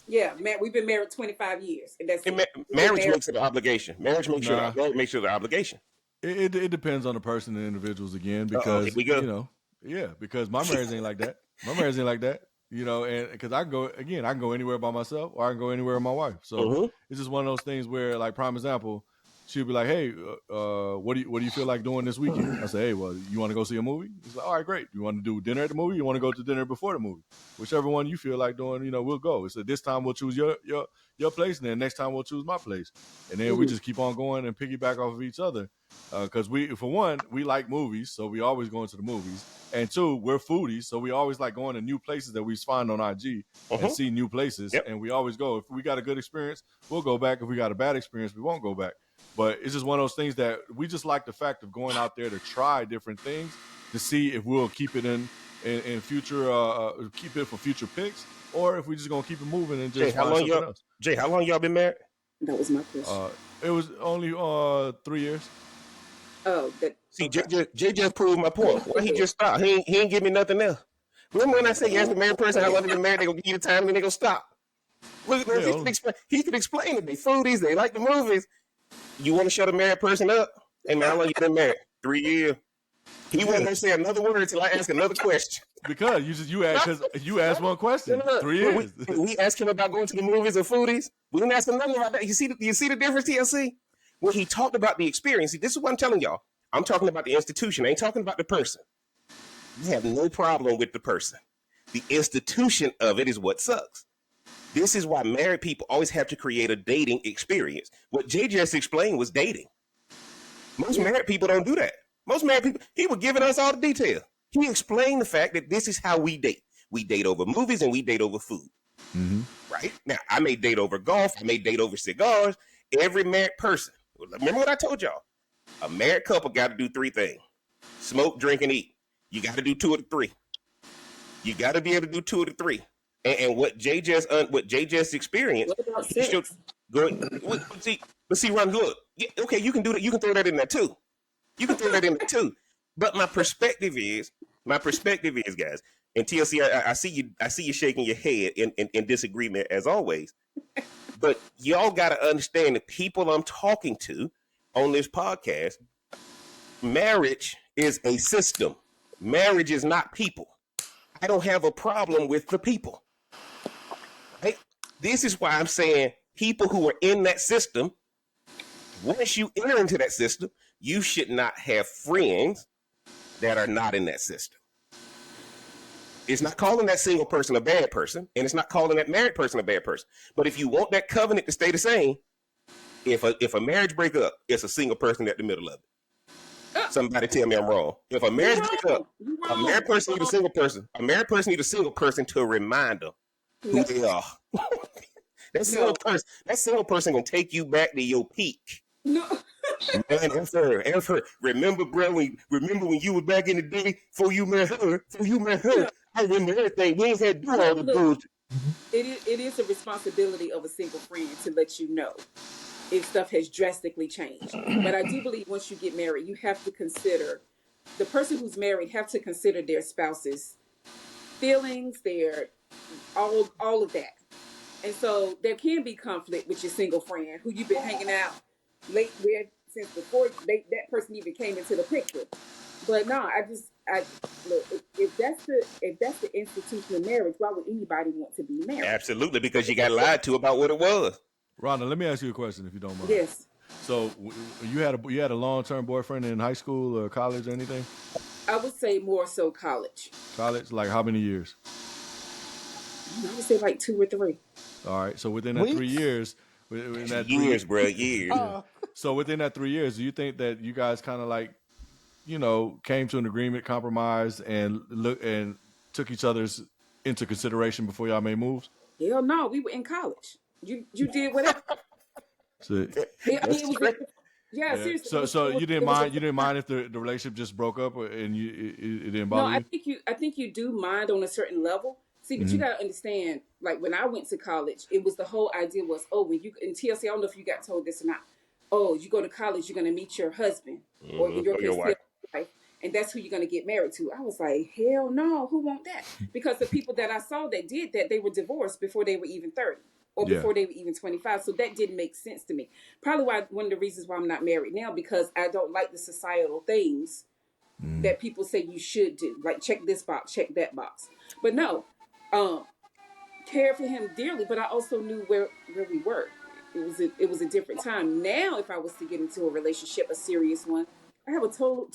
yeah, man, we've been married 25 years, and that's marriage makes it an obligation. Marriage makes sure the obligation. It depends on the person and individuals again, because because my marriage ain't like that. My marriage ain't like that. And because I can go anywhere by myself, or I can go anywhere with my wife. So it's just one of those things where, like, prime example, she'll be like, hey, what do you feel like doing this weekend? I say, hey, well, you want to go see a movie? He's like, all right, great. You want to do dinner at the movie? You want to go to dinner before the movie? Whichever one you feel like doing, we'll go. So this time we'll choose your place, and then next time we'll choose my place. And then we just keep on going and piggyback off of each other. Because for one, we like movies, so we always going to the movies. And two, we're foodies, so we always like going to new places that we find on IG and see new places. Yep. And we always go. If we got a good experience, we'll go back. If we got a bad experience, we won't go back. But it's just one of those things that we just like the fact of going out there to try different things to see if we'll keep it in future, keep it for future picks, or if we just gonna keep it moving and just find something else. Jay, how long y'all been married? That was my question. It was only 3 years. Oh, see, okay. Jay just proved my point. Why he just stopped? He ain't give me nothing else. Remember when I said you ask a married person how long they been married, they gonna give you the time and then they gonna stop. Look, he can explain it. They foodies, they like the movies. You want to shut a married person up? Hey man, how long you been married? 3 years. He wasn't gonna say another word until I ask another question. Because you asked one question. 3 years. We asked him about going to the movies or foodies. We didn't ask him nothing about that. You see the difference, TLC? When he talked about the experience, this is what I'm telling y'all. I'm talking about the institution. I ain't talking about the person. You have no problem with the person. The institution of it is what sucks. This is why married people always have to create a dating experience. What Jay just explained was dating. Most married people don't do that. Most married people, he was giving us all the detail. He explained the fact that this is how we date. We date over movies and we date over food. Mm-hmm. Right? Now, I may date over golf. I may date over cigars. Every married person, remember what I told y'all? A married couple got to do 3 things. Smoke, drink, and eat. You got to do 2 of the 3. You got to be able to do 2 of the 3. And what Jay just experienced, what about sex? See, Ron, look, okay, you can do that. You can throw that in there too. But my perspective is, guys, and TLC, I see you shaking your head in disagreement as always. But y'all got to understand the people I'm talking to on this podcast. Marriage is a system. Marriage is not people. I don't have a problem with the people. Right? This is why I'm saying people who are in that system, once you enter into that system, you should not have friends that are not in that system. It's not calling that single person a bad person, and it's not calling that married person a bad person. But if you want that covenant to stay the same, if a marriage break up, it's a single person at the middle of it. Somebody tell me I'm wrong. If a marriage break up, a married person need a single person. A married person need a single person to remind them who they are. That single person gonna take you back to your peak. No. Man, that's her. Remember, bro, when you was back in the day before you met her. I remember everything. We ain't had to do all the bullshit. It is a responsibility of a single friend to let you know if stuff has drastically changed. But I do believe once you get married, you have to consider, the person who's married have to consider their spouse's feelings, their all of that. And so there can be conflict with your single friend who you've been hanging out late with since before that person even came into the picture. But no, I look, if that's the institution of marriage, why would anybody want to be married? Absolutely, because you got lied to about what it was. Rhonda, let me ask you a question if you don't mind. Yes. So you had a long-term boyfriend in high school or college or anything? I would say more so college. College, like how many years? I would say like 2 or 3. All right. So within that 3 years, years. So within that 3 years, do you think that you guys kind of like, came to an agreement, compromised, and took each other's into consideration before y'all made moves? Hell no, we were in college. You did whatever. Seriously. So you didn't mind if the relationship just broke up and it didn't bother you? I think you do mind on a certain level. See, but you gotta understand, like when I went to college, it was the whole idea was, when you in TLC, I don't know if you got told this or not. You go to college, you're gonna meet your husband or in your case, wife, and that's who you're gonna get married to. I was like, hell no, who want that? Because the people that I saw that did that, they were divorced before they were even 30. Or before they were even 25. So that didn't make sense to me. Probably one of the reasons why I'm not married now, because I don't like the societal things that people say you should do. Like check this box, check that box. But no, cared for him dearly, but I also knew where we were. It was a different time. Now, if I was to get into a relationship, a serious one, I have a whole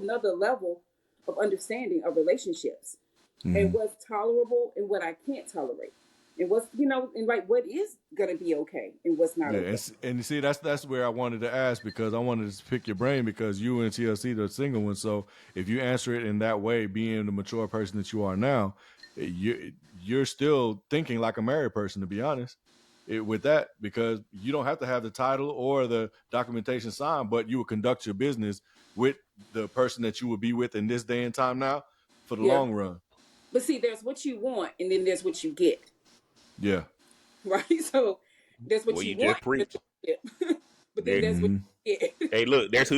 nother level of understanding of relationships and what's tolerable and what I can't tolerate. And what's, and like what is going to be okay and what's not okay. And you see, that's where I wanted to ask, because I wanted to pick your brain, because you and TLC, the single one. So if you answer it in that way, being the mature person that you are now, you're still thinking like a married person, to be honest, with that, because you don't have to have the title or the documentation signed, but you will conduct your business with the person that you will be with in this day and time now for the long run. But see, there's what you want and then there's what you get. Yeah. Right. So that's what you want. Just preach. But then that's what you get. Hey, look, there's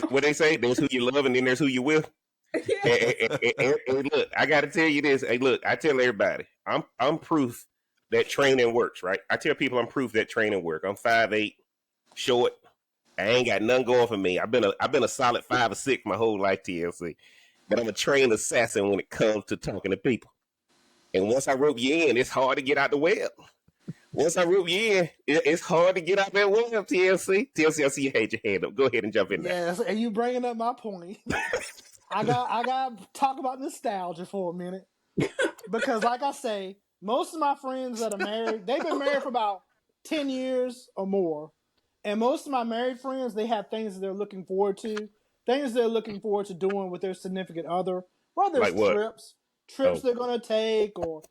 what they say. There's who you love, and then there's who you with. and look, I got to tell you this. Hey, look, I tell everybody, I'm proof that training works. Right. I tell people I'm proof that training works. I'm 5'8", short. I ain't got nothing going for me. I've been a solid 5 or 6 my whole life, TLC. But I'm a trained assassin when it comes to talking to people. And once I rope you in, it's hard to get out the web. Once I rope you in, it's hard to get out that web, TLC. TLC, I see you had your hand up. Go ahead and jump in there. Yes, and you bringing up my point. I got to talk about nostalgia for a minute. Because like I say, most of my friends that are married, they've been married for about 10 years or more. And most of my married friends, they have things that they're looking forward to, things they're looking forward to doing with their significant other, whether Like it's what? trips they're going to take, or,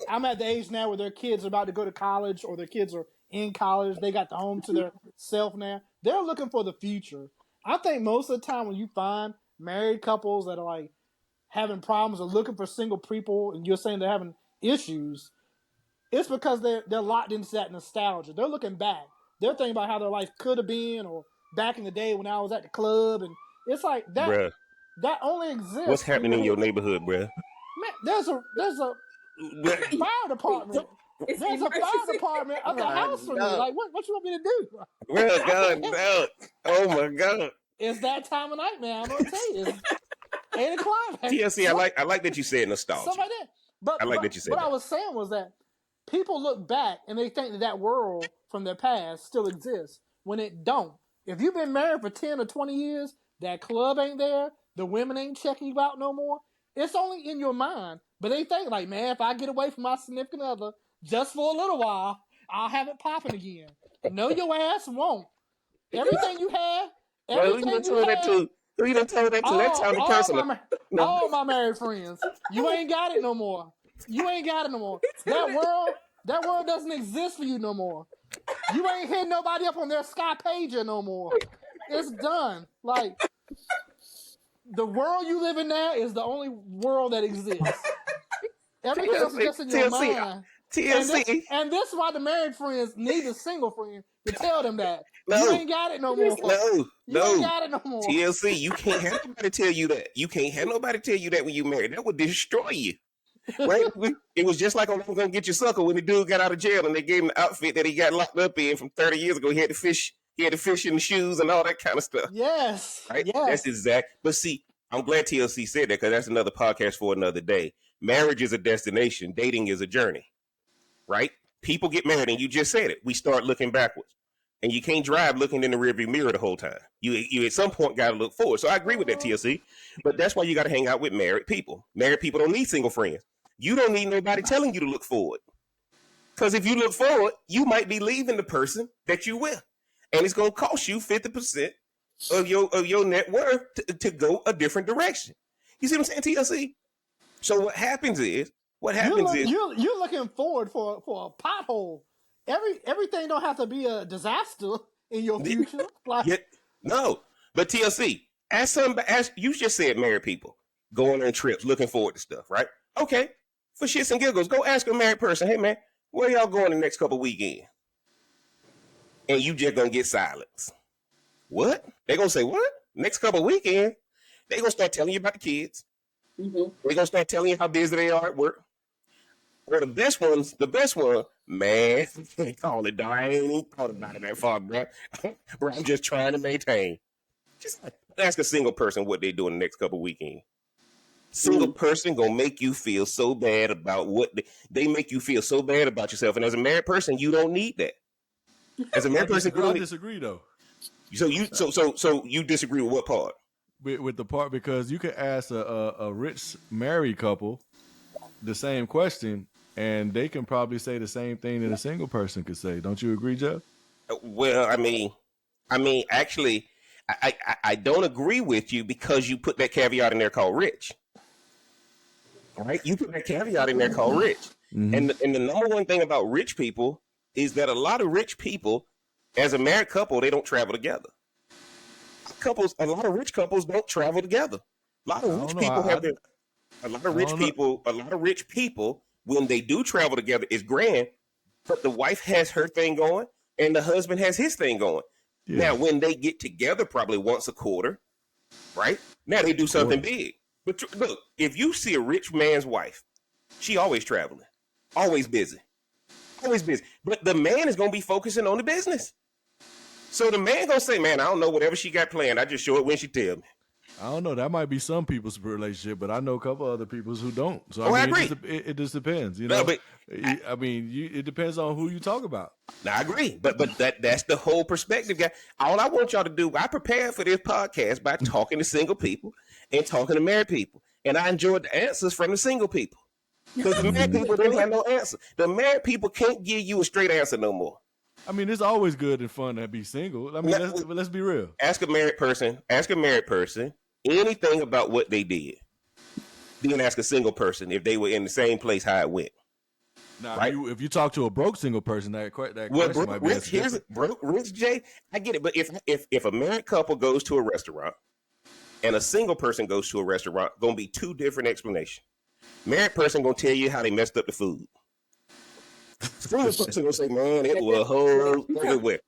I'm at the age now where their kids are about to go to college or their kids are in college. They got the home to their self now. They're looking for the future. I think most of the time when you find married couples that are like having problems or looking for single people and you're saying they're having issues, it's because they're locked into that nostalgia. They're looking back. They're thinking about how their life could have been, or back in the day when I was at the club, and it's like that. Bruh, That only exists. what's happening in your neighborhood, bruh? Man, there's a fire department. It's There's a fire emergency. department at the house for me. God. Like, what you want me to do? Bruh, God, no. Oh my God. It's that time of night, man. I'm gonna tell you, it's 8:00. Man. TLC, I like that you said nostalgia. Something like that. But I like that you said what that. I was saying was that people look back and they think that world from their past still exists when it don't. If you've been married for 10 or 20 years, that club ain't there, the women ain't checking you out no more. It's only in your mind. But they think like, man, if I get away from my significant other just for a little while, I'll have it popping again. No, your ass won't. Everything you have, everything you have. Who you done told that to? That sounded personal. All my married friends. You ain't got it no more. You ain't got it no more. That world doesn't exist for you no more. You ain't hitting nobody up on their Sky pager no more. It's done. Like, the world you live in now is the only world that exists. Everything else is just in your mind. TLC. And this is why the married friends need a single friend to tell them that. No. You ain't got it no more. You ain't got it no more. TLC, you can't have nobody tell you that. You can't have nobody tell you that when you married. That would destroy you. Right? It was just like I'm gonna get your sucker when the dude got out of jail and they gave him the outfit that he got locked up in from 30 years ago. He had the fish in the shoes and all that kind of stuff. Yes. Right? Yes. That's exact. But see, I'm glad TLC said that because that's another podcast for another day. Marriage is a destination. Dating is a journey. Right? People get married, and you just said it. We start looking backwards. And you can't drive looking in the rearview mirror the whole time. You at some point got to look forward. So I agree with that, TLC. But that's why you got to hang out with married people. Married people don't need single friends. You don't need nobody telling you to look forward. Because if you look forward, you might be leaving the person that you with. And it's going to cost you 50% of your net worth to go a different direction. You see what I'm saying, TLC? So what happens is, you're looking forward for a pothole. Everything don't have to be a disaster in your future. No, but TLC, as you just said, married people going on trips, looking forward to stuff, right? Okay, for shits and giggles, go ask a married person, hey man, where y'all going the next couple weekends? And you just gonna get silence. What? They gonna say what? Next couple weekends? They gonna start telling you about the kids. Mm-hmm. They gonna start telling you how busy they are at work. Or the best one, man, call it, dog. I ain't even thought about it that far, bro. Bro, I'm just trying to maintain. Just ask a single person what they do in the next couple weekends. Single person gonna make you feel so bad about what they make you feel so bad about yourself. And as a married person, you don't need that. As a married person, I disagree though. So you disagree with what part? With the part because you could ask a rich married couple the same question. And they can probably say the same thing that a single person could say. Don't you agree, Jeff? Well, I mean, actually, I don't agree with you because you put that caveat in there called rich. All right? You put that caveat in there called rich. Mm-hmm. And the number one thing about rich people is that a lot of rich people, as a married couple, they don't travel together. A lot of rich couples don't travel together. A lot of rich people, when they do travel together, is grand, but the wife has her thing going and the husband has his thing going. Yeah. Now, when they get together probably once a quarter, right? Now they do something big. But look, if you see a rich man's wife, she always traveling, always busy. But the man is going to be focusing on the business. So the man going to say, man, I don't know whatever she got planned. I just show it when she tell me. I don't know. That might be some people's relationship, but I know a couple other people's who don't. So I agree. It just depends, you know. No, but it depends on who you talk about. I agree, but that's the whole perspective, guy. All I want y'all to do, I prepared for this podcast by talking to single people and talking to married people, and I enjoyed the answers from the single people. Because the married people didn't have no answer. The married people can't give you a straight answer no more. I mean, it's always good and fun to be single. I mean, let's be real. Ask a married person anything about what they did. Then ask a single person if they were in the same place how it went. Now, right? if you talk to a broke single person, that question might be rich Jay. I get it, but if a married couple goes to a restaurant and a single person goes to a restaurant, gonna be two different explanations. Married person gonna tell you how they messed up the food. Single person gonna say, "Man, it was a whole everywhere."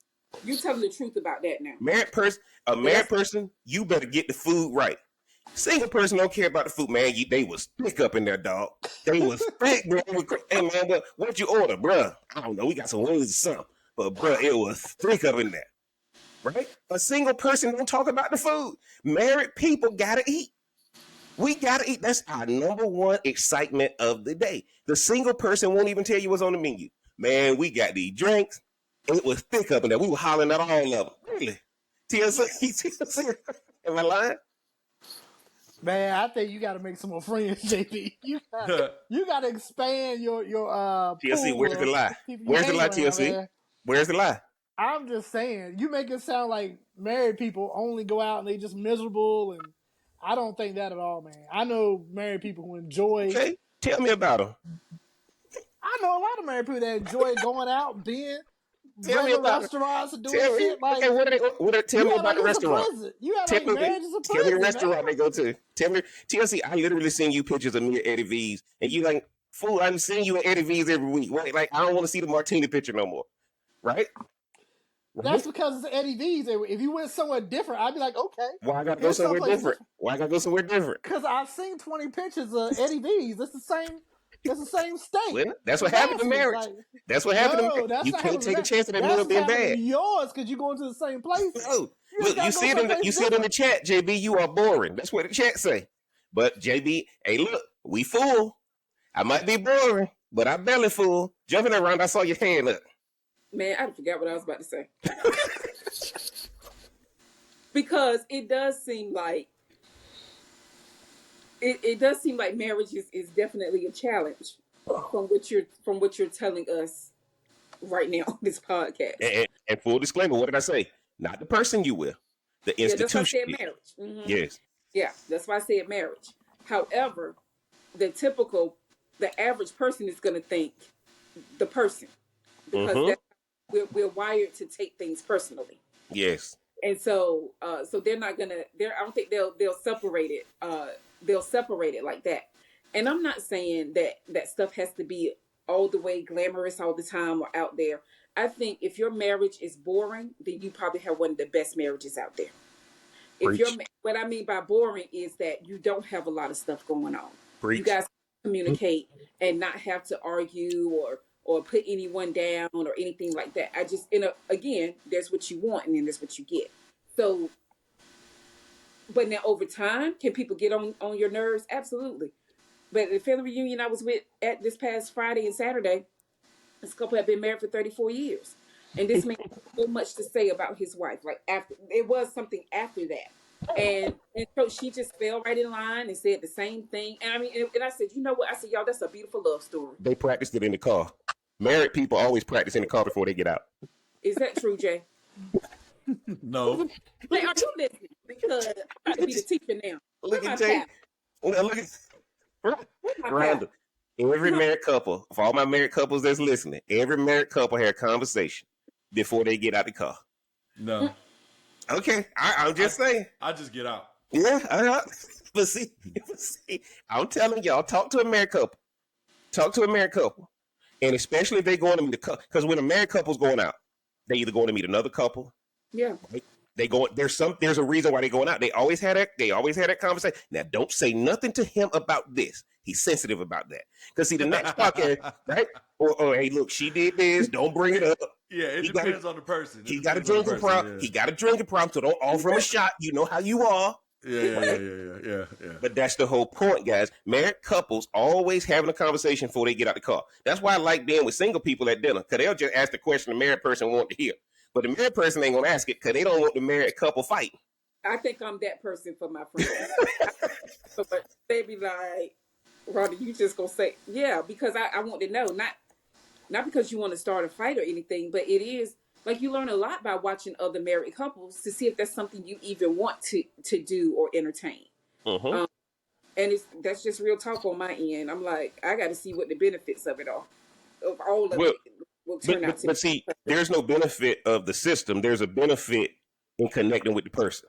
You telling the truth about that now? Married person, you better get the food right. Single person don't care about the food, man. They was thick up in there, dog. They was thick, bro. Hey, man, what'd you order, bro? I don't know. We got some wings or something. But, bro, it was thick up in there. Right? A single person don't talk about the food. Married people gotta eat. We gotta eat. That's our number one excitement of the day. The single person won't even tell you what's on the menu. Man, we got these drinks. It was thick up in there. We were hollering at all of them. Really? TLC? Am I lying? Man, I think you got to make some more friends, JP. You got to expand your TLC, where's the lie? Where's the lie, TLC? Man. Where's the lie? I'm just saying, you make it sound like married people only go out and they just miserable, and I don't think that at all, man. I know married people who enjoy. Okay, tell me about them. I know a lot of married people that enjoy going out, being in restaurants and doing shit like. Okay, tell me about the restaurant. You got like marriage is a prison. Tell me the restaurant they go to. Tell me, TLC. I literally send you pictures of me and Eddie V's, and you like, fool. I'm seeing you and Eddie V's every week. Like, I don't want to see the martini picture no more. Right? That's because it's Eddie V's. If you went somewhere different, I'd be like, okay. Why I gotta go somewhere different? Because I've seen 20 pictures of Eddie V's. It's the same. It's the same state. Well, that's what happened to marriage. That's what happened to marriage. You can't take a chance of that meal being bad. Yours, because you're going to the same place. No. Look, you see it in the chat, JB. You are boring. That's what the chat say. But JB, hey, look, we full. I might be boring, but I belly full. Jumping around, I saw your hand up. Man, I forgot what I was about to say. Because it does seem like marriage is definitely a challenge from what you're telling us right now on this podcast. And full disclaimer, what did I say? Not the person you with, the institution. That's why I said marriage. Mm-hmm. Yes. Yeah, that's why I said marriage. However, the average person is going to think the person, because we're wired to take things personally. Yes. And so they're not gonna. I don't think they'll separate it. They'll separate it like that. And I'm not saying that stuff has to be all the way glamorous all the time or out there. I think if your marriage is boring, then you probably have one of the best marriages out there. What I mean by boring is that you don't have a lot of stuff going on. Preach. You guys communicate and not have to argue or put anyone down or anything like that. Again, there's what you want and then there's what you get. So, but now over time, can people get on your nerves? Absolutely. But at the family reunion I was with at this past Friday and Saturday, this couple had been married for 34 years. And this man had so much to say about his wife. Like, after it was something after that. And so she just fell right in line and said the same thing. And I mean, and I said, you know what? I said, y'all, that's a beautiful love story. They practiced it in the car. Married people always practice in the car before they get out. Is that true, Jay? No. Like, are you listening? Because I got to be the teacher now. Look at Jay. Look at Rhonda. Every married couple, for all my married couples that's listening, every married couple had a conversation before they get out the car. No. Okay, I'm just saying. I just get out. Yeah, but see, I'm telling y'all, talk to a married couple. Talk to a married couple. And especially if they're going to meet because when a married couple's going out, they either going to meet another couple. Yeah. Right? There's a reason why they're going out. They always had that conversation. Now don't say nothing to him about this. He's sensitive about that. Because see, the next podcast, right? Or hey, look, she did this. Don't bring it up. Yeah, it depends on the person. He got a drinking problem. Yeah. He got a drinking problem, so don't offer him a shot. You know how you are. Yeah. But that's the whole point, guys. Married couples always having a conversation before they get out the car. That's why I like being with single people at dinner, because they'll just ask the question the married person want to hear. But the married person ain't going to ask it because they don't want the married couple fight. I think I'm that person for my friends. But they be like, Rhonda, you just gonna say, yeah, because I want to know, not because you want to start a fight or anything, but it is like you learn a lot by watching other married couples to see if that's something you even want to do or entertain. Mm-hmm. Um, and that's just real talk on my end. I'm like, I got to see what the benefits of it are, of all of Well, it will but, turn out but to but be. see, there's no benefit of the system. There's a benefit in connecting with the person,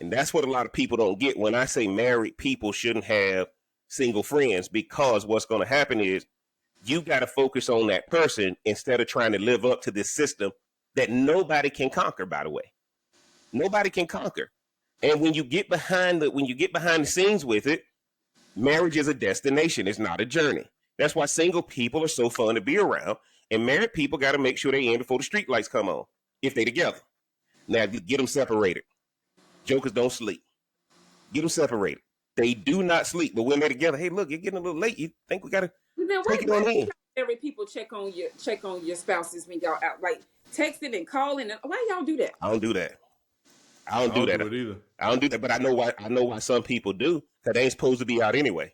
and that's what a lot of people don't get. When I say married people shouldn't have single friends, because what's going to happen is you got to focus on that person instead of trying to live up to this system that nobody can conquer. By the way, nobody can conquer. And when you get behind the scenes with it, marriage is a destination. It's not a journey. That's why single people are so fun to be around. And married people got to make sure they in before the street lights come on if they together. Now get them separated. Jokers don't sleep. Get them separated. They do not sleep. But when they're together, hey, look, you're getting a little late. You think we got to Then take it on in? married people check on your spouses when y'all out, like texting and calling. And why y'all do that? I don't do that. I don't do I don't that. do it either. I don't do that. But I know why. I know why some people do. Because they ain't supposed to be out anyway.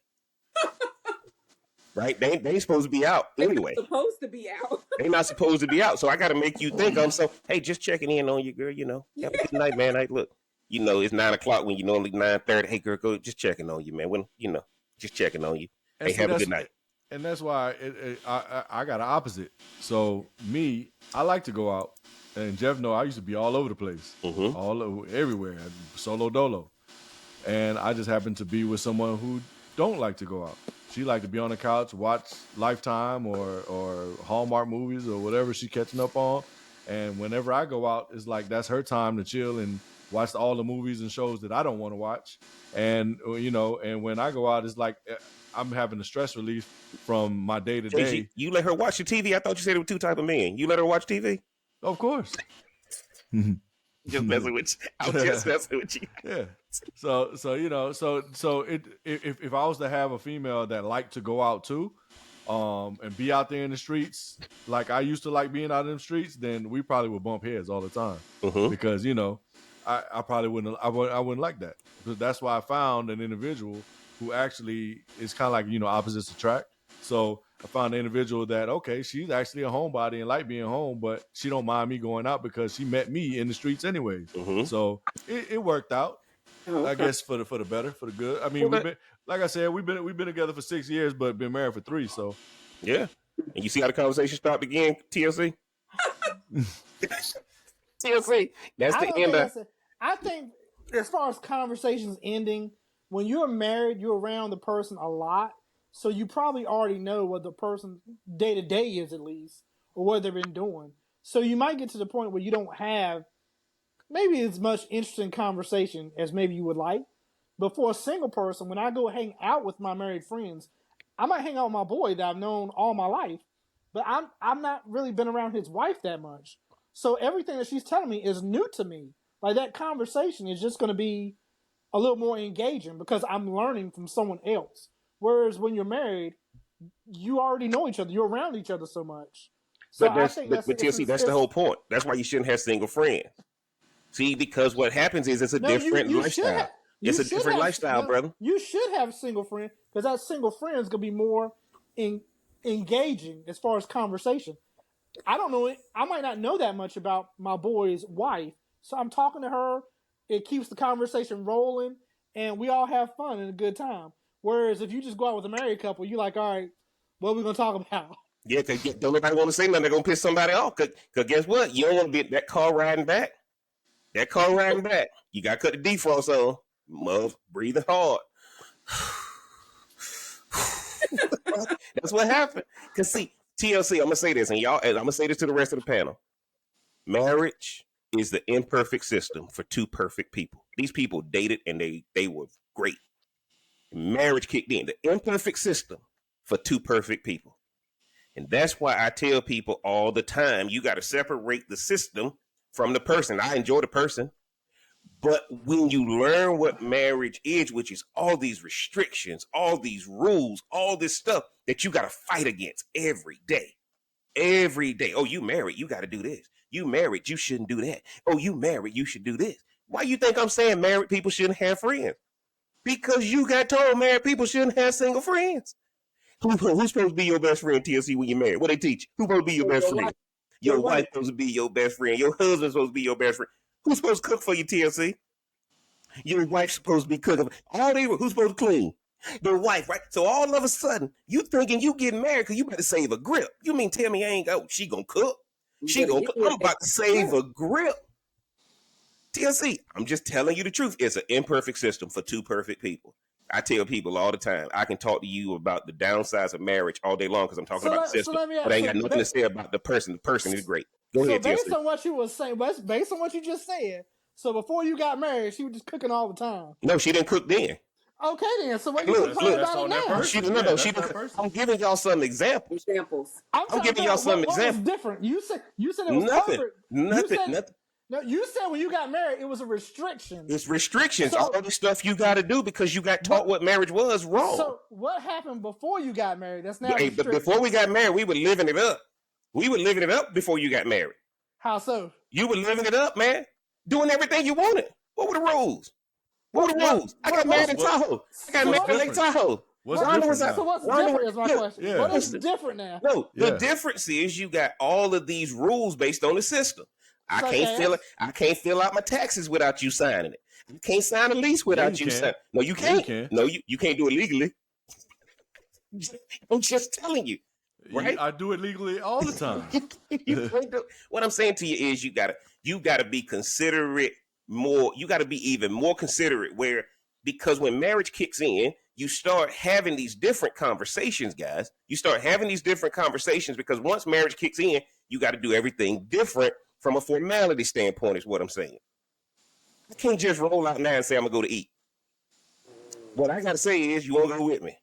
Right? They ain't supposed to be out anyway. They're supposed to be out. They not supposed to be out. So I got to make you think hey, just checking in on you, girl. Have a good night, man. Hey, look, it's 9:00 when you normally 9:30. Hey, girl, go just checking on you, man. When just checking on you. And hey, see, have a good night. And that's why I got an opposite. So me, I like to go out, and Jeff know I used to be all over the place, everywhere, solo dolo, and I just happen to be with someone who don't like to go out. She like to be on the couch, watch Lifetime or Hallmark movies or whatever she's catching up on. And whenever I go out, it's like that's her time to chill and watch all the movies and shows that I don't want to watch. And and when I go out, it's like I'm having a stress relief from my day to day. You let her watch the TV? I thought you said it was two type of men. You let her watch TV? Of course. Just messing with you. I'm just messing with you. Yeah. So if I was to have a female that liked to go out too, and be out there in the streets like I used to like being out in the streets, then we probably would bump heads all the time. Because I probably wouldn't like that. That's why I found an individual who actually is kind of like opposites attract. So I found an individual that, okay, she's actually a homebody and like being home, but she don't mind me going out because she met me in the streets anyways. So it worked out. Oh, okay. I guess for the better, for the good. I mean, like I said, we've been together for 6 years, but been married for 3. So yeah. And you see how the conversation stopped again, TLC? TLC. That's the end of. I think as far as conversations ending, when you're married, you're around the person a lot. So you probably already know what the person day to day is, at least, or what they've been doing. So you might get to the point where you don't have maybe as much interesting conversation as maybe you would like. But for a single person, when I go hang out with my married friends, I might hang out with my boy that I've known all my life, but I'm not really been around his wife that much. So everything that she's telling me is new to me. Like that conversation is just going to be a little more engaging because I'm learning from someone else. Whereas when you're married, you already know each other. You're around each other so much. So but TLC, that's the whole point. That's why you shouldn't have single friends. See, because what happens is it's a different lifestyle. It's a different lifestyle, brother. You should have single friends because that single friend is going to be more engaging as far as conversation. I don't know. I might not know that much about my boy's wife. So I'm talking to her. It keeps the conversation rolling, and we all have fun and a good time. Whereas if you just go out with a married couple, you're like, all right, what are we going to talk about? Yeah, because don't nobody want to say nothing. They're going to piss somebody off. Because guess what? You don't want to be that car riding back. That car riding back. You got to cut the defrost on. Mother, breathing hard. That's what happened. Because see, TLC, I'm going to say this, and y'all, I'm going to say this to the rest of the panel. Marriage is the imperfect system for two perfect people. These people dated, and they were great. Marriage kicked in. The imperfect system for two perfect people. And that's why I tell people all the time, you got to separate the system from the person. I enjoy the person. But when you learn what marriage is, which is all these restrictions, all these rules, all this stuff that you got to fight against every day. Every day. Oh, you married, you got to do this. You married, you shouldn't do that. Oh, you married, you should do this. Why you think I'm saying married people shouldn't have friends? Because you got told married people shouldn't have single friends. Who's supposed to be your best friend, TLC, when you're married? What they teach you? Who's supposed to be your best friend? Your wife supposed to be your best friend. Your husband's supposed to be your best friend. Who's supposed to cook for you, TLC? Your wife's supposed to be cooking. Who's supposed to clean? Your wife, right? So all of a sudden, you thinking you getting married because you better save a grip. You mean tell me she gonna cook? She gonna cook. I'm about to save a grip. TLC, I'm just telling you the truth. It's an imperfect system for two perfect people. I tell people all the time, I can talk to you about the downsides of marriage all day long because I'm talking about the system, but I ain't got nothing to say about the person. The person is great. Go ahead, based TLC. on what you was saying, based on what you just said, so before you got married, she was just cooking all the time. No, she didn't cook then. Okay, then. So what you complain about it now? She didn't. I'm giving y'all some examples. I'm giving y'all some examples. What was different? You said it was nothing. No, you said when you got married, it was a restriction. It's restrictions. All the stuff you got to do because you got taught what marriage was wrong. So what happened before you got married? That's now but before we got married, we were living it up. We were living it up before you got married. How so? You were living it up, man. Doing everything you wanted. What were the rules? What were the rules? I got married in Tahoe. I got married in Lake Tahoe. What's different is my question. Yeah. What is different now? No, the difference is you got all of these rules based on the system. I can't fill out my taxes without you signing it. You can't sign a lease without you signing. No, you can't. No, you can't do it legally. I'm just telling you. Right? I do it legally all the time. What I'm saying to you is you gotta be considerate more. You gotta be even more considerate because when marriage kicks in, you start having these different conversations, guys. You start having these different conversations because once marriage kicks in, you got to do everything different from a formality standpoint is what I'm saying. I can't just roll out now and say I'm going to go to eat. What I got to say is you won't go with me.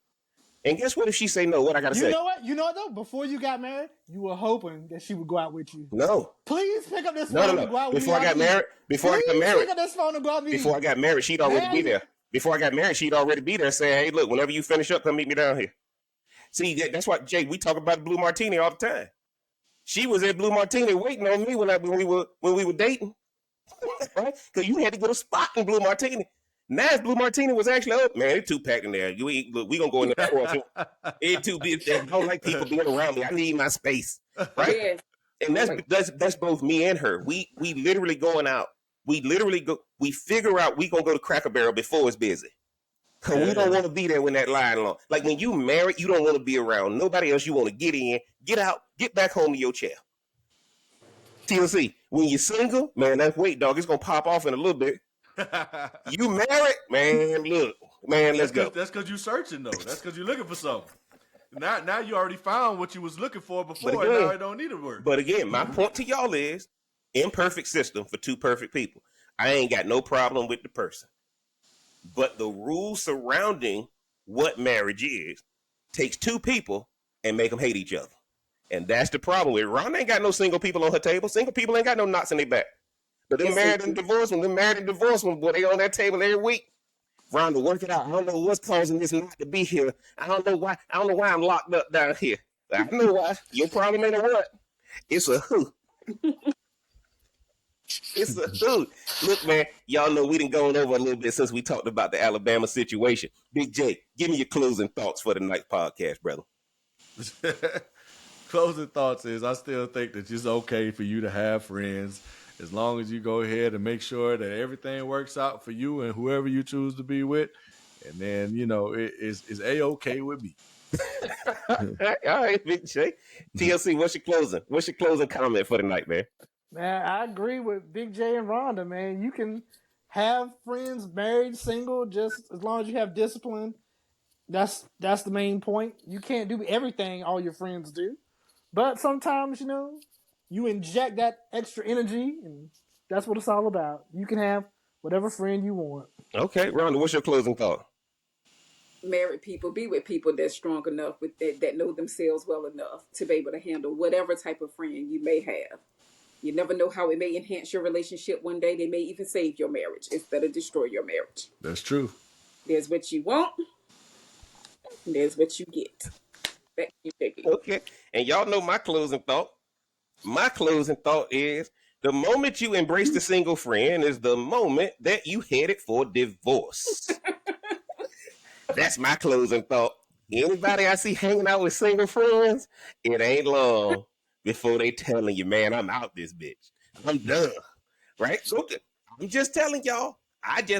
And guess what if she say no? What I got to say? You know what though? Before you got married, you were hoping that she would go out with you. No. Please pick up this phone and go out with me. Before I got married, she'd already be there. Before I got married, she'd already be there saying, hey, look, whenever you finish up, come meet me down here. See, that's why, Jay, we talk about Blue Martini all the time. She was at Blue Martini waiting on me when we were dating, right? Because you had to get a spot in Blue Martini. Now, if Blue Martini was actually up, man, it's too packed in there. We gonna go in there. It's too big. I don't like people being around me. I need my space, right? Yes. And that's both me and her. We literally going out. We figure out we gonna go to Cracker Barrel before it's busy. Cause we don't want to be there when that line long. Like when you married, you don't want to be around nobody else. You want to get in, get out, get back home to your chair. TLC, when you're single, man, that's weight, dog. It's gonna pop off in a little bit. You married, man, let's go. That's because you're searching though. That's because you're looking for something. Now you already found what you was looking for before, and now it don't need to work. But again, my point to y'all is imperfect system for two perfect people. I ain't got no problem with the person. But the rules surrounding what marriage is takes two people and make them hate each other. And that's the problem with it. Ron ain't got no single people on her table. Single people ain't got no knots in their back. But they're married and divorced when boy, they on that table every week. Ron, to work it out. I don't know what's causing this not to be here. I don't know why I'm locked up down here. I know why. Your problem ain't a what? It's a who. It's a dude. Look, man, y'all know we done gone over a little bit since we talked about the Alabama situation. Big J, give me your closing thoughts for the night's podcast, brother. Closing thoughts is I still think that it's okay for you to have friends as long as you go ahead and make sure that everything works out for you and whoever you choose to be with. And then, it's A-okay with me. All right, Big J. TLC, what's your closing comment for the night, man? Man, I agree with Big J and Rhonda, man. You can have friends, married, single, just as long as you have discipline. That's the main point. You can't do everything all your friends do. But sometimes, you inject that extra energy, and that's what it's all about. You can have whatever friend you want. Okay, Rhonda, what's your closing thought? Married people, be with people that's strong enough, that know themselves well enough to be able to handle whatever type of friend you may have. You never know how it may enhance your relationship one day. They may even save your marriage instead of destroy your marriage. That's true. There's what you want, and there's what you get. Back to you, JB. Okay. And y'all know my closing thought. My closing thought is the moment you embrace the single friend is the moment that you headed for divorce. That's my closing thought. Anybody I see hanging out with single friends, it ain't long before they telling you, man, I'm out this bitch. I'm done. Right? I'm just telling y'all.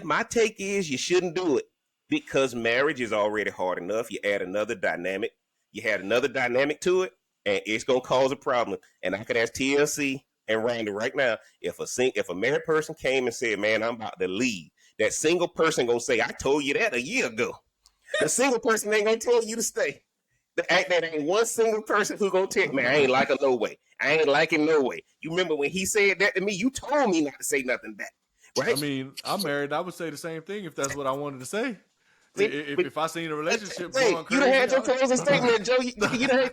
My take is you shouldn't do it because marriage is already hard enough. You add another dynamic. You had another dynamic to it, and it's gonna cause a problem. And I could ask TLC and Randy right now if a married person came and said, "Man, I'm about to leave," that single person gonna say, "I told you that a year ago." The single person ain't gonna tell you to stay. That ain't one single person who gonna tell me I ain't like her no way. I ain't like him no way. You remember when he said that to me? You told me not to say nothing back, right? I mean, I'm married. I would say the same thing if that's what I wanted to say. If I seen a relationship going crazy, you done had your closing statement, Joe. You done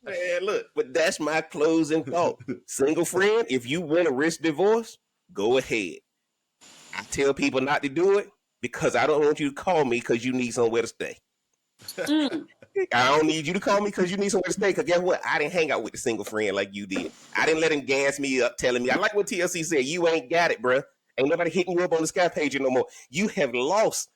Man, look, but that's my closing thought. Single friend, if you want to risk divorce, go ahead. I tell people not to do it because I don't want you to call me because you need somewhere to stay. I don't need you to call me because you need somewhere to stay. Because guess what? I didn't hang out with the single friend like you did. I didn't let him gas me up, telling me. I like what TLC said. You ain't got it, bro. Ain't nobody hitting you up on the Sky pager no more. You have lost.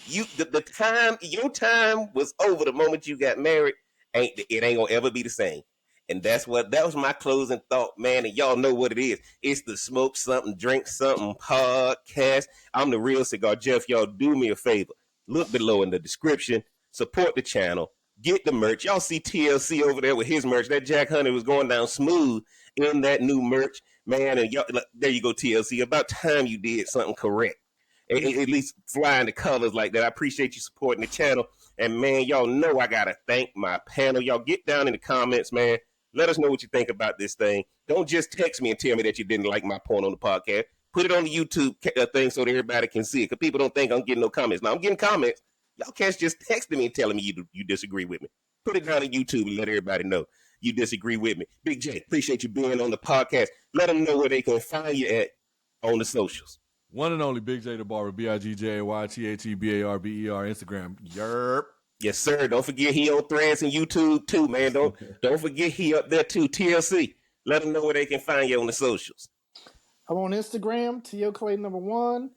The time. Your time was over the moment you got married. It ain't gonna ever be the same. And that was my closing thought, man. And y'all know what it is. It's the Smoke Something, Drink Something podcast. I'm the Real Cigar Jeff. Y'all do me a favor. Look below in the description. Support the channel. Get the merch. Y'all see TLC over there with his merch. That Jack Honey was going down smooth in that new merch, man. And y'all, there you go, TLC. About time you did something correct. At least flying the colors like that. I appreciate you supporting the channel. And man, y'all know I gotta thank my panel. Y'all get down in the comments, man. Let us know what you think about this thing. Don't just text me and tell me that you didn't like my point on the podcast. Put it on the YouTube thing so that everybody can see it. Because people don't think I'm getting no comments. Now I'm getting comments. Y'all can't just text me and telling me you disagree with me. Put it down on YouTube and let everybody know you disagree with me. Big J, appreciate you being on the podcast. Let them know where they can find you at on the socials. One and only Big J the Barber, BIGJAYTHEBARBER, Instagram. Yerp. Yes, sir. Don't forget he on Threads and YouTube too, man. Don't forget he up there too. TLC. Let them know where they can find you on the socials. I'm on Instagram, TOClayton1,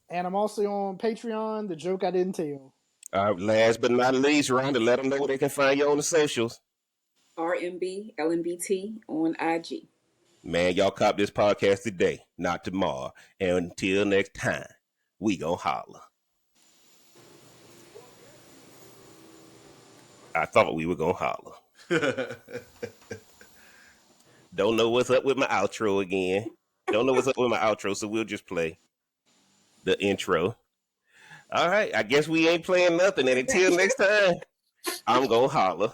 and I'm also on Patreon, The Joke I Didn't Tell. All right, last but not least, Rhonda, let them know where they can find you on the socials. RMB LMBT on IG. Man, y'all cop this podcast today, not tomorrow. And until next time, we gon' holler. I thought we were gonna holler. Don't know what's up with my outro again. Don't know what's up with my outro, so we'll just play the intro. All right, I guess we ain't playing nothing. And until next time, I'm gonna holler.